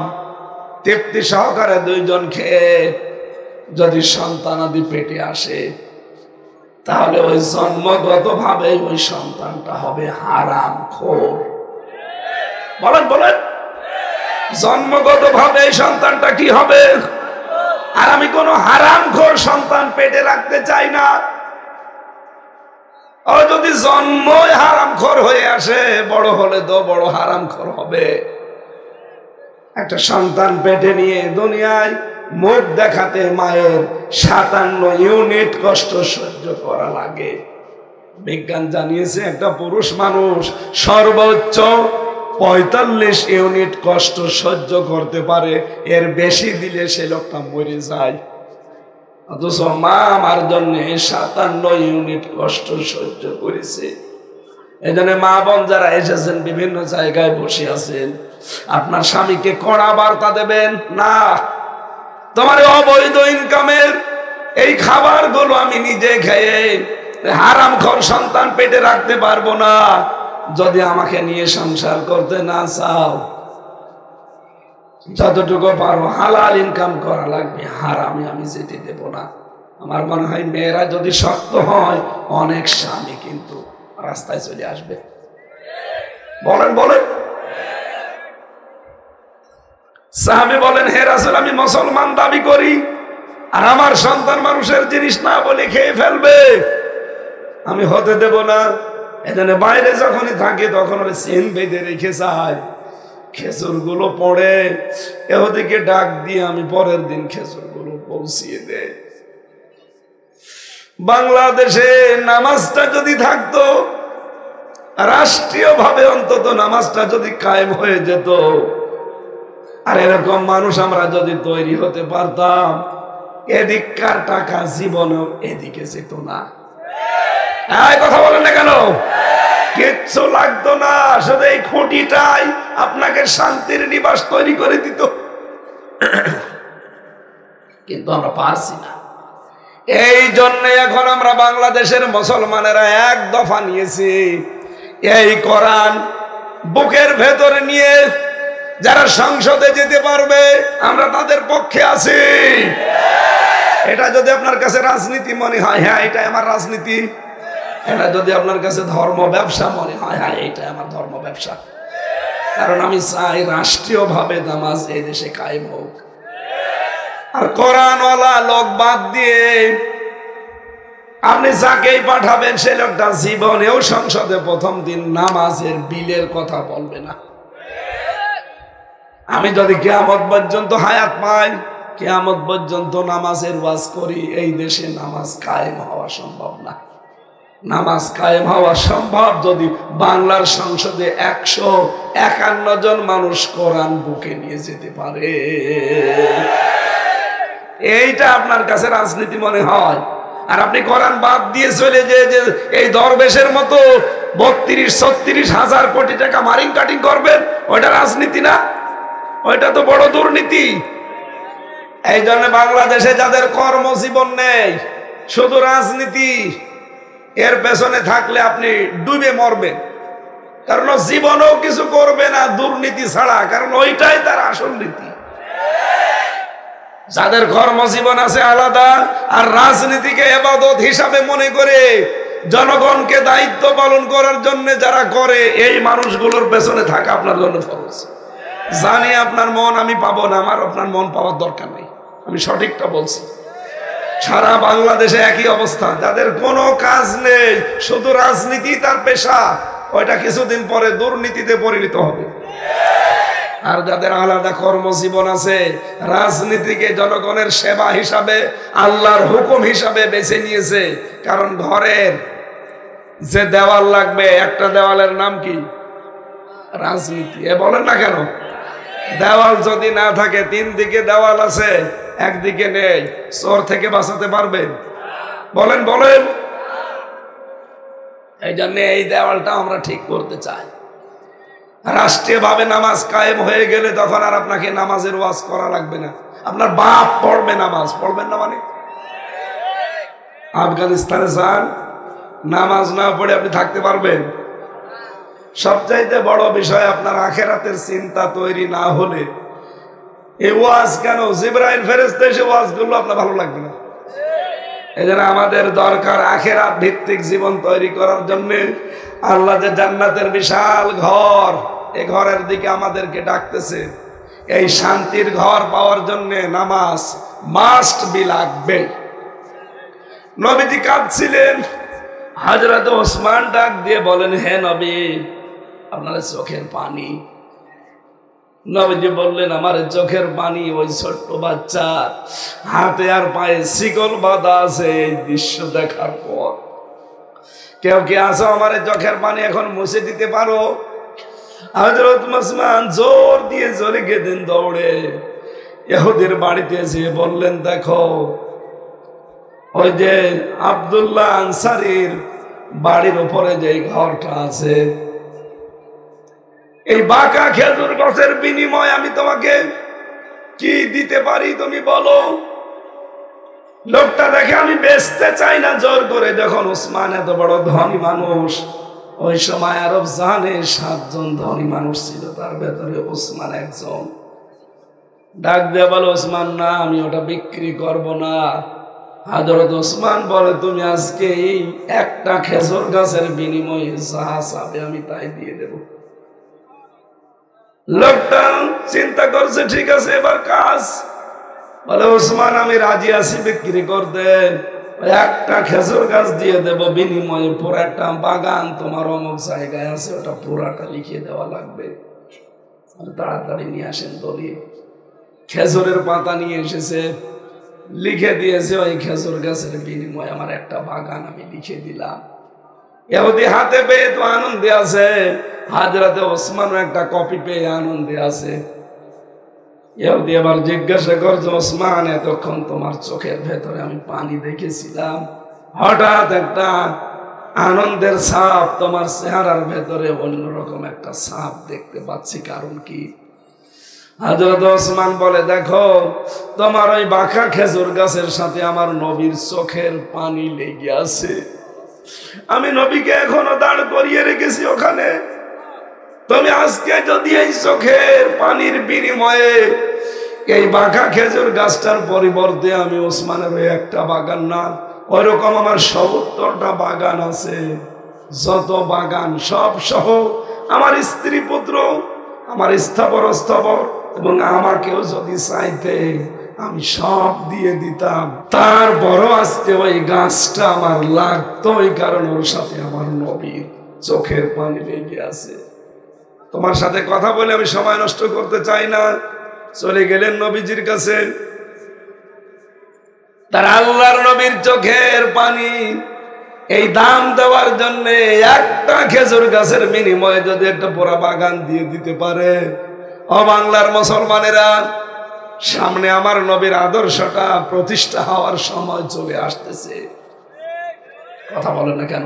তৃপ্তি সহকারে 2 জন খেয়ে যদি সন্তানাদি পেটে আসে, তাহলে ওই জন্মগত ভাবে ওই সন্তানটা হবে হারামখোর। বলেন বলেন, জন্মগত ভাবে এই সন্তানটা কি হবে? আর আমি কোনো হারামখোর সন্তান পেটে রাখতে চাই না। ও যদি জন্মই হারামখোর হয়ে আসে, বড় হলে তো বড় হারামখোর হবে। একটা সন্তান পেটে নিয়ে দুনিয়ায় মুখ দেখাতে মায়ের 57 ইউনিট কষ্ট সহ্য করা লাগে। বিজ্ঞান জানিয়েছে একটা পুরুষ মানুষ সর্বোচ্চ 45 ইউনিট কষ্ট সহ্য করতে পারে, এর বেশি দিলে সে লোকটা মরে যায়। অথচ মা আমার জন্য 57 ইউনিট কষ্ট সহ্য করেছে। এই জন্য মা বোন যারা এসেছেন, বিভিন্ন জায়গায় বসে আছেন, আপনার স্বামীকে কড়া বার্তা দেবেন না। তোমার অবৈধ ইনকামের এই খাবারগুলো আমি নিজে খেয়ে হারামখোর সন্তান পেটে রাখতে পারবো না। যদি আমাকে নিয়ে সংসার করতে না চাও, যতটুকু পারো হালাল ইনকাম করা লাগবে, হারামে আমি যেতে দেব না। আমার মনে হয় মেয়েরা যদি শক্ত হয়, অনেক স্বামী কিন্তু রাস্তায় চলে আসবে। বলেন বলেন। সাহাবী বলেন, হে রাসূল, আমি মুসলমান দাবি করি, আর আমার সন্তান মানুষের জিনিস না বলে খেয়ে ফেলবে, আমি হতে দেব না। এজন্য বাইরে যখনই থাকে তখন ওরা চেন বেঁধে রেখে যায়, খেজুর গুলো পড়ে এদিকে ডাক দিয়ে আমি পরের দিন খেজুর গুলো পৌঁছিয়ে দেয়। বাংলাদেশে নামাজটা যদি থাকতো, রাষ্ট্রীয় ভাবে অন্তত নামাজটা যদি কায়েম হয়ে যেত, আর এরকম মানুষ আমরা যদি তৈরি হতে পারতাম, এদিককার টাকা জীবনেও এদিকে যেত না। কথা বলেন না কেন? কিচ্ছু লাগতো না, শুধু এই খুঁটিটাই আপনাকে শান্তির নিবাস তৈরি করে দিত। কিন্তু আমরা পারছি না। এই জন্য এখন আমরা বাংলাদেশের মুসলমানেরা এক দফা নিয়েছি, এই কোরআন বুকের ভেতরে নিয়ে যারা সংসদে যেতে পারবে আমরা তাদের পক্ষে আছি। এটা যদি আপনার কাছে রাজনীতি মনে হয়, হ্যাঁ এটা আমার রাজনীতি। এটা যদি আপনার কাছে ধর্ম ব্যবসা মনে হয়, হ্যাঁ এটা আমার ধর্ম ব্যবসা। কারণ আমি চাই রাষ্ট্রীয়ভাবে নামাজ এই দেশে কায়েম হোক। আর কোরআনওয়ালা লোক বাদ দিয়ে আপনি যাকেই পাঠাবেন, সে লোকটা জীবনেও সংসদে প্রথম দিন নামাজের বিলের কথা বলবে না। আমি যদি কিয়ামত পর্যন্ত হায়াত পাই, কিয়ামত পর্যন্ত নামাজের ওয়াজ করি, এই দেশে নামাজ কায়েম হওয়া সম্ভব না। নামাজ কায়েম হওয়া সম্ভব যদি বাংলার সংসদে 151 জন মানুষ কোরআন বুকে নিয়ে যেতে পারে। এইটা আপনার কাছে রাজনীতি মনে হয়, আর আপনি কোরআন বাদ দিয়ে চলে যে এই দরবেশের মতো 32-36 হাজার কোটি টাকা মারিং কাটিং করবেন, ওইটা রাজনীতি না, ওইটা তো বড় দুর্নীতি। এই জন্য বাংলাদেশে যাদের কর্মজীবন নেই, শুধু রাজনীতি, এর পেছনে থাকলে আপনি ডুবে মরবেন। কারণ জীবনেও কিছু করবে না দুর্নীতি ছাড়া, কারণ ওইটাই তার আসল নীতি। যাদের কর্মজীবন আছে আলাদা, আর রাজনীতিকে ইবাদত হিসাবে মনে করে জনগণকে দায়িত্ব পালন করার জন্য যারা করে, এই মানুষগুলোর পেছনে থাকা আপনার জন্য ফরজ। জানি আপনার মন আমি পাবো না, আমার আপনার মন পাওয়ার দরকার নেই, আমি সঠিকটা বলছি। সারা বাংলাদেশে একই অবস্থা, যাদের কোনো কাজ নেই, শুধু রাজনীতি তার পেশা, ওইটা কিছুদিন পরে দুর্নীতিতে পরিণত হবে। আর যাদের আলাদা কর্মজীবন আছে, রাজনীতিকে জনগণের সেবা হিসাবে, আল্লাহর হুকুম হিসাবে বেছে নিয়েছে। কারণ ঘরের যে দেওয়াল লাগবে, একটা দেওয়ালের নাম কি? রাজনীতি। এ বলেন না কেন? দেওয়াল যদি না থাকে, 3 দিকে দেওয়াল আছে, একদিকে নেই, চোর থেকে বাঁচাতে পারবেন? বলেন বলেন। এই জন্য এই দেওয়ালটা আমরা ঠিক করতে চাই। রাষ্ট্রীয়ভাবে নামাজ কায়েম হয়ে গেলে তখন আর আপনাকে নামাজের ওয়াজ করা লাগবে না, আপনার বাপ পড়বে নামাজ। পড়বেন না মানে? আফগানিস্তানে যান, নামাজ না পড়ে আপনি থাকতে পারবেন? সবচাইতে বড় বিষয়, আপনার আখিরাতের চিন্তা তৈরি না হলে এই ওয়াজ কেন? জিবরাইল ফেরেশতা এসে ওয়াজ করলো, আপনার ভালো লাগবে না। এই জন্য আমাদের দরকার আখিরাত ভিত্তিক জীবন তৈরি করার জন্য। আল্লাহ যে জান্নাতের বিশাল ঘর, এই ঘরের দিকে আমাদেরকে ডাকতেছে। এই শান্তির ঘর পাওয়ার জন্য নামাজ মাস্ট বি লাগবে। নবীজি কাঁদছিলেন। হযরত ওসমান ডাক দিয়ে বলেন, হে নবী, আপনার চোখের পানি। নবীজি বললেন, আমার চোখের পানি ওই ছোট্ট বাচ্চা হাতে আর পায়ে শিকল বাঁধা আছে এই দৃশ্য দেখার পর। কেউ কি আসো আমার চোখের পানি এখন মুছে দিতে পারো? হযরত ওসমান জোর দিয়ে জোরে গেলেন দৌড়ে ইহুদির বাড়িতে এসে বললেন, দেখো ওই যে আব্দুল্লাহ আনসারীর বাড়ির উপরে যে ঘরটা আছে, এই বাঁকা খেজুর গাছের বিনিময়ে আমি তোমাকে কি দিতে পারি তুমি বলো? লোকটা দেখে আমি বেচতে চাই না জোর করে। যখন ওসমান এত বড় ধনী মানুষ, ওই সময় আরব জাহানে 7 জন ধনী মানুষ ছিল, তার ভেতরে ওসমান একজন। ডাক দিয়ে বলো, ওসমান না, আমি ওটা বিক্রি করব না। হযরত ওসমান বলে, তুমি আজকে এই একটা খেজুর গাছের বিনিময়ে যা চাবে আমি তাই দিয়ে দেব। লোকটা চিন্তা করছে, ঠিক আছে এবার কাজ। বলে, ওসমান আমি রাজি আছি বিক্রি করতে, একটা খেজুর গাছ দিয়ে দেব, বিনিময়ে পুরো একটা বাগান তোমার অমুক জায়গায় আছে, ওটা পুরাটা লিখে দেওয়া লাগবে। তাড়াতাড়ি নিয়ে আসেন দলিল। খেজুরের পাতা নিয়ে এসেছে, লিখে দিয়েছে, ওই খেজুর গাছের বিনিময়ে আমার একটা বাগান আমি লিখে দিলাম। ইহুদি হাতে পেয়ে তো আনন্দে আছে, হযরত ওসমানও একটা কপি পেয়ে আনন্দে আছে। ইহুদি আবার জিজ্ঞাসা করছে, ওসমান এতক্ষণ তোমার চোখের ভেতরে আমি পানি দেখেছিলাম, হঠাৎ একটা আনন্দের ছাপ, তোমার চেহারার ভেতরে অন্যরকম একটা ছাপ দেখতে পাচ্ছি, কারণ কি? হযরত ওসমান বলে, দেখো তোমার ওই বাঁকা খেজুর গাছের সাথে আমার নবীর চোখের পানি লেগে আছে। আমি নবীকে এখনো দাঁড় করিয়ে রেখেছি ওখানে। তুমি আজকে যদি এই চোখের পানির বিনিময়ে এই বাঁকা খেজুর গাছটার পরিবর্তে আমি ওসমানের ওই একটা বাগান না, ওইরকম আমার ৭০টা বাগান আছে, যত বাগান সব সহ আমার স্ত্রী পুত্র, আমার স্থাবর স্থাবর এবং আমাকেও যদি চাইতে আমি সব দিয়ে দিতাম, তারপরও আজকে ওই গাছটা আমার লাগতো, ওই কারণে ওর সাথে আমার নবীর চোখের পানি লেগে আছে। তোমার সাথে কথা বলে আমি সময় নষ্ট করতে চাই না। চলে গেলেন নবীজির কাছে। তার আল্লাহর নবীর চোখের পানি এই দাম দেওয়ার জন্য একটা খেজুর গাছের বিনিময়ে যদি একটা পুরা বাগান দিয়ে দিতে পারে, ও বাংলার মুসলমানেরা, সামনে আমার নবীর আদর্শটা প্রতিষ্ঠা হওয়ার সময় চলে আসতেছে। কথা বলেন না কেন?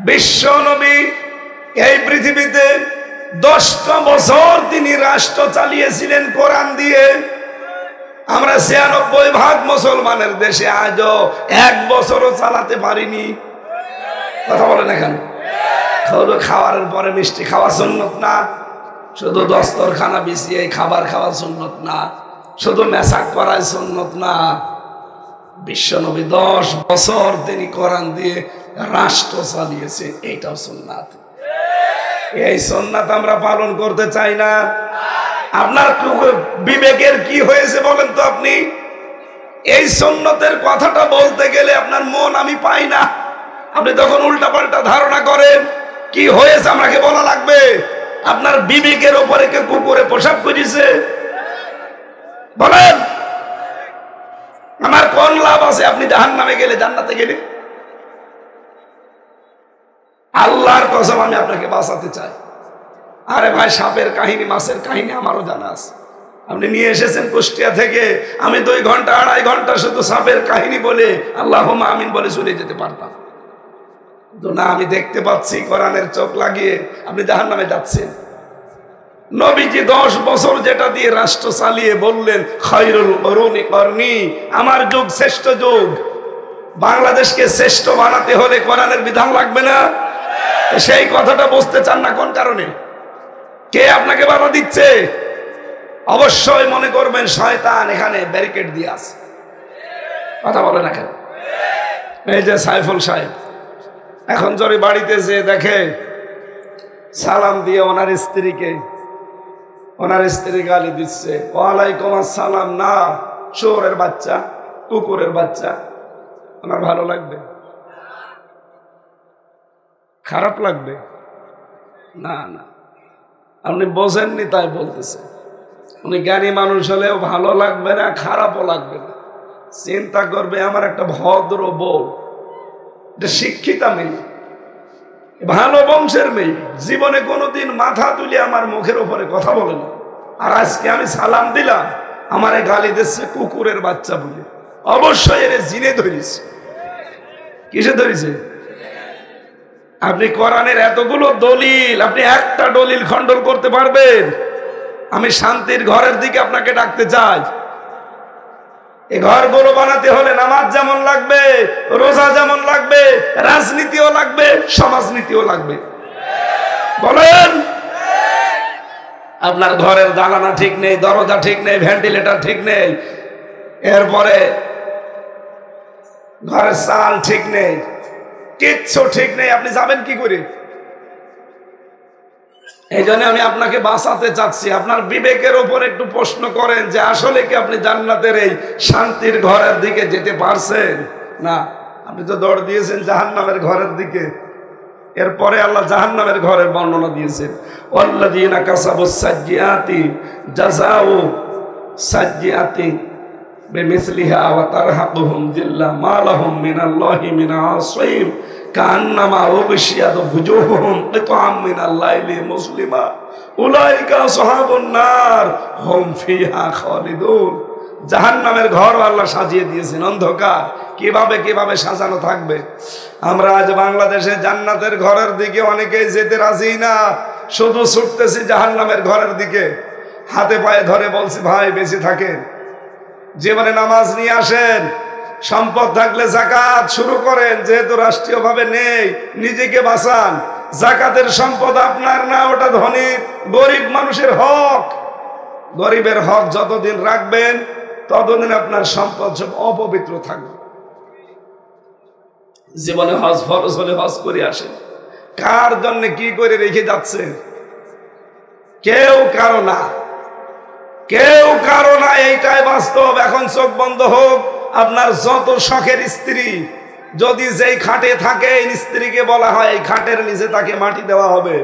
বিশ্ব নবী এই পৃথিবীতে 10টা বছর তিনি রাষ্ট্র চালিয়েছিলেন কোরআন দিয়ে। আমরা 96% মুসলমানের দেশে আজও 1 বছরও চালাতে পারিনি। কথা বলেন না কেন? শুধু খাওয়ার পরে মিষ্টি খাওয়া সুন্নত না, শুধু দস্তরখানা বিছিয়ে খাবার খাওয়া সুন্নত না, শুধু মেসাক করাই সুন্নত না। বিশ্বনবী 10 বছর তিনি কোরআন দিয়ে রাষ্ট্র চালিয়েছে, এইটাও সুন্নাত। এই সুন্নাত আমরা পালন করতে চাই না। আপনার বিবেকের কি হয়েছে বলেন তো? আপনি এই সুন্নতের কথাটা বলতে গেলে আপনার মন আমি পাই না। আপনি তখন উল্টাপাল্টা ধারণা করেন। কি হয়েছে আমাকে বলা লাগবে? আপনার বিবেকের উপরে কে কুকুরে পোশাক করেছে বলেন? আমার কোন লাভ আছে আপনি জাহান্নামে গেলে, জান্নাতে গেলে? আল্লাহর কসম আমি আপনাকে বাঁচাতে চাই। আরে ভাই, সাপের কাহিনী, মাছের কাহিনী আমারও জানা আছে। আপনি নিয়ে এসেছেন কুষ্টিয়া থেকে, আমি 2 ঘন্টা 2.5 ঘন্টা শুধু সাপের কাহিনী বলে আল্লাহুম্মা আমিন বলে চলে যেতে পারতাম। তো না, আমি দেখতে পাচ্ছি কোরআনের চোখ লাগিয়ে আপনি জাহান্নামে যাচ্ছেন। নবীজি 10 বছর যেটা দিয়ে রাষ্ট্র চালিয়ে বললেন, খায়রুল কুরুনি করনি, আমার যুগ শ্রেষ্ঠ যুগ। বাংলাদেশকে শ্রেষ্ঠ বানাতে হলে কোরআনের বিধান লাগবে না? সেই কথাটা বুঝতে চান না কোন কারণে? কে আপনাকে বাধা দিচ্ছে? অবশ্যই মনে করবেন শয়তান এখানে ব্যারিকেড দিয়ে আছে। কথা বলে না কেন? এই যে সাইফুল সাহেব এখন যদি বাড়িতে যে দেখে সালাম দিয়ে ওনার স্ত্রীকে, ওনার স্ত্রী গালি দিচ্ছে, ওয়ালাইকুম আসসালাম না, চোরের বাচ্চা, কুকুরের বাচ্চা। ওনার ভালো লাগবে? খারাপ লাগবে? না না, আপনি বোঝেননি তাই বলতেছে। উনি জ্ঞানী মানুষ হলেও ভালো লাগবে না, খারাপও লাগবে না। চিন্তা করবে আমার একটা ভদ্র বউ, এটা শিক্ষিতা মেয়ে, ভালো বংশের মেয়ে, জীবনে কোনোদিন মাথা তুলে আমার মুখের উপরে কথা বলে না, আর আজকে আমি সালাম দিলাম, আমারে গালি দিচ্ছে কুকুরের বাচ্চা বলে। অবশ্যই এর জিনে ধরিছে। কিসে ধরিছে? আপনি কোরআনের এতগুলো দলিল, আপনি একটা দলিল খণ্ডন করতে পারবেন? আমি শান্তির ঘরের দিকে আপনাকে ডাকতে চাই। এই ঘরগুলো বানাতে হলে নামাজ যেমন লাগবে, রোজা যেমন লাগবে, রাজনীতিও লাগবে, সমাজনীতিও লাগবে। বলেন, আপনার ঘরের দালানা ঠিক নেই, দরজা ঠিক নেই, ভেন্টিলেটর ঠিক নেই, এরপরে ঘরের চাল ঠিক নেই, কিচ্ছু ঠিক নেই, আপনি যাবেন কি করে? এই জন্য আমি আপনাকে বাঁচাতে চাচ্ছি। আপনার বিবেকের উপর একটু প্রশ্ন করেন যে আসলে কি আপনি জান্নাতের এই শান্তির ঘরের দিকে যেতে পারছেন? না, আপনি তো দৌড় দিয়েছেন জাহান্নামের ঘরের দিকে। এরপরে আল্লাহ জাহান্নামের ঘরের বর্ণনা দিয়েছেন, ওয়াল্লাযীনা কাসাবুস সাইয়্যাতি জাযাউ সাইয়্যাতি বিমিসলিহা ওয়া তারহাকুহুম যিল্লাহ মা লাহুম মিনাল্লাহি মিন আসীম কান্নামা উগশিয়াত ফুজুহুম কিতাম মিনাল লাইলি মুসলিমা উলাইকা আসহাবুন নার হুম ফিহা খালিদুন। জাহান্নামের ঘর আল্লাহ সাজিয়ে দিয়েছেন অন্ধকার। কিভাবে কিভাবে সাজানো থাকবে? আমরা আজ বাংলাদেশে জান্নাতের ঘরের দিকে অনেকেই যেতে রাজি না, শুধু ছুটতেছি জাহান্নামের ঘরের দিকে। হাতে পায়ে ধরে বলছি, ভাই বেঁচে থাকেন, জীবনে নামাজ নিয়ে আসেন, সম্পদ থাকলে যাকাত শুরু করেন, যেহেতু রাষ্ট্রীয়ভাবে নেই, নিজেকে বাঁচান। যাকাতের সম্পদ আপনার না, ওটা ধনী গরিব মানুষের হক। গরিবের হক যতদিন রাখবেন ততদিন আপনার সম্পদ সব অপবিত্র থাকবে। জীবনে হজ ফরজ হলে হজ করে আসেন। কার জন্য কি করে রেখে যাচ্ছে? কেউ কারো না, কেউ কারো না, এইটাই বাস্তব। এখন চোখ বন্ধ হোক, আপনার যত শখের স্ত্রী যদি যেই খাটে থাকে, এই স্ত্রীকে বলা হয় এই খাটের নিচে তাকে মাটি দেওয়া হবে,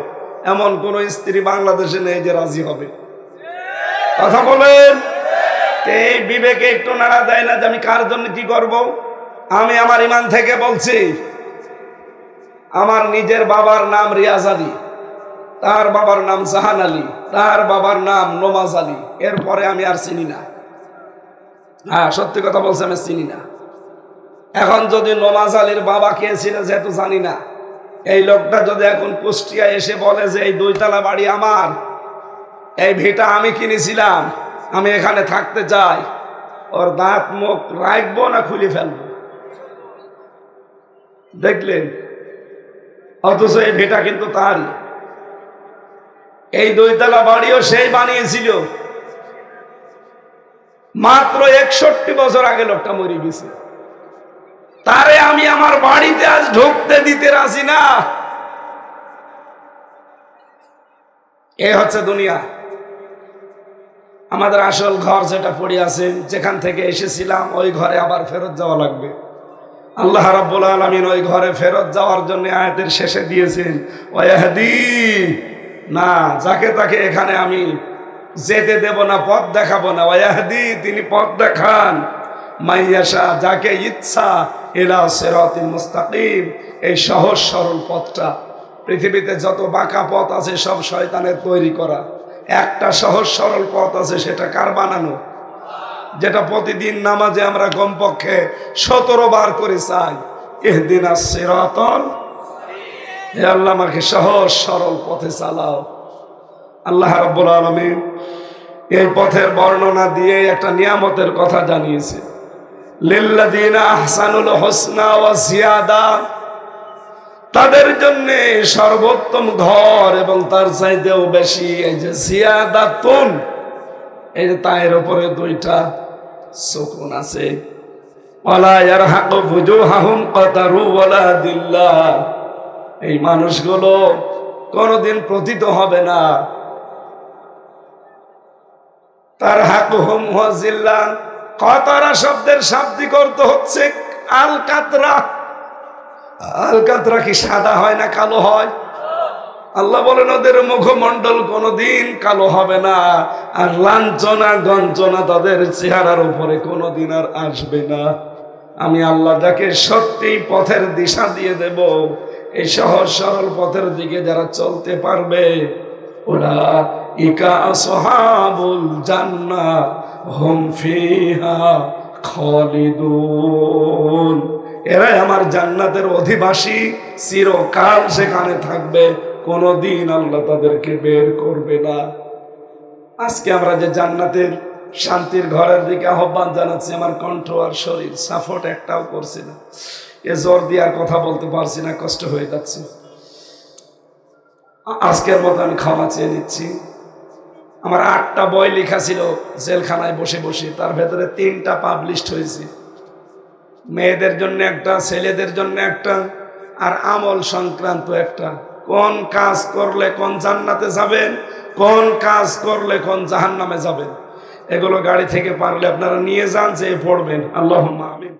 এমন কোন স্ত্রী বাংলাদেশে নেই যে রাজি হবে। কথা বলেন, এই বিবেকে একটু নাড়া দেয় না যে আমি কার জন্য কি করব? আমি আমার ইমান থেকে বলছি, আমার নিজের বাবার নাম রিয়াজ আলী, তার বাবার নাম জাহান আলী, তার বাবার নাম নমাজ আলী, এরপরে আমি আর চিনি না। হ্যাঁ, সত্যি কথা বলছি, আমি চিনি না। এখন যদি নমাজ আলীর বাবা কে ছিল যেহেতু জানি না, এই লোকটা যদি এখন কুষ্টিয়া এসে বলে যে এই 2 তলা বাড়ি আমার, এই ভিটা আমি কিনেছিলাম, আমি এখানে থাকতে চাই, ওর দাঁত মুখ রাখবো না খুলে ফেলবো? দেখলেন? অথচ এই ভিটা কিন্তু তারই। এই 2 তলা বাড়িও সেই বানিয়েছিল। মাত্র 61 বছর আগে লোকটা মরে গেছে, তারে আমি আমার বাড়িতে আজ ঢুকতে দিতে রাজি না। এ হচ্ছে দুনিয়া। আমাদের আসল ঘর যেটা পড়ে আছে, যেখান থেকে এসেছিলাম, ওই ঘরে আবার ফেরত যাওয়া লাগবে। আল্লাহ রাব্বুল আলামিন ওই ঘরে ফেরত যাওয়ার জন্য আয়াতের শেষে দিয়েছেন, ওয়াহদি না, যাকে তাকে এখানে আমি যেতে দেব না, পথ দেখাবো না। ওয়াহদি, তিনি পথ দেখান, মাইয়াশা, যাকে ইচ্ছা, ইলা সিরাতিল মুস্তাকিম, এই সহজ সরল পথটা। পৃথিবীতে যত বাঁকা পথ আছে সব শয়তানের তৈরি করা। একটা সহজ সরল পথ আছে, সেটা কার বানানো? যেটা প্রতিদিন নামাজে আমরা কমপক্ষে 17 বার করে চাই, ইহদিনাস সিরাতাল, হে আল্লাহ আমাকে সহজ সরল পথে চালাও। আল্লাহ রাব্বুল আলামিন এই পথের বর্ণনা দিয়ে একটা নিয়ামতের কথা জানিয়েছে, লিল্লাযিনা আহসানুল হুসনা ওয়া জিয়াদা, তাদের জন্য সর্বোত্তম ঘর এবং তার চাইতেও বেশি। এই যে জিয়াদাতুন, এই যে তায়ের উপরে 2টা সুকুন আছে, ওয়ালা ইয়ারহাকু ফুজুহাহুম কাতারু ওয়ালা দিল্লাহ, এই মানুষগুলো কোনোদিন প্রতীত হবে না তারহাকুহুম যিল্লাহ। কতারা শব্দের শাব্দিক অর্থ হচ্ছে আল কাতরা। আল কাতরা কি সাদা হয় না কালো হয়? আল্লাহ বলেন ওদের মুখমণ্ডল কোনোদিন কালো হবে না, আর লাঞ্ছনা গঞ্জনা তাদের চেহারার উপরে কোনোদিন আর আসবে না। আমি আল্লাহ যাকে সত্যি পথের দিশা দিয়ে দেব, এই সহজ সরল পথের দিকে যারা চলতে পারবে, ওরা ইকা আসহাবুল জান্নাহ হুম ফিহা খালিদুন। এরাই আমার জান্নাতের অধিবাসী, চিরকাল সেখানে থাকবে, কোনদিন আল্লাহ তাদেরকে বের করবে না। আজকে আমরা যে জান্নাতের শান্তির ঘরের দিকে আহ্বান জানাচ্ছি, আমার কণ্ঠ আর শরীর সাপোর্ট একটাও করছে না। এ জোর দিয়ে আর কথা বলতে পারছি না, কষ্ট হয়ে যাচ্ছে। আজকের মতো আমি ক্ষমা চেয়ে নিচ্ছি। আমার 8টা বই লেখা ছিল জেলখানায় বসে বসে, তার ভেতরে 3টা পাবলিশড হয়েছে। মেয়েদের জন্য একটা, ছেলেদের জন্য একটা, আর আমল সংক্রান্ত একটা। কোন কাজ করলে কোন জান্নাতে যাবেন, কোন কাজ করলে কোন জাহান্নামে যাবেন, এগুলো গাড়ি থেকে পারলে আপনারা নিয়ে যান, যে পড়বেন। আল্লাহুম্মা আমিন।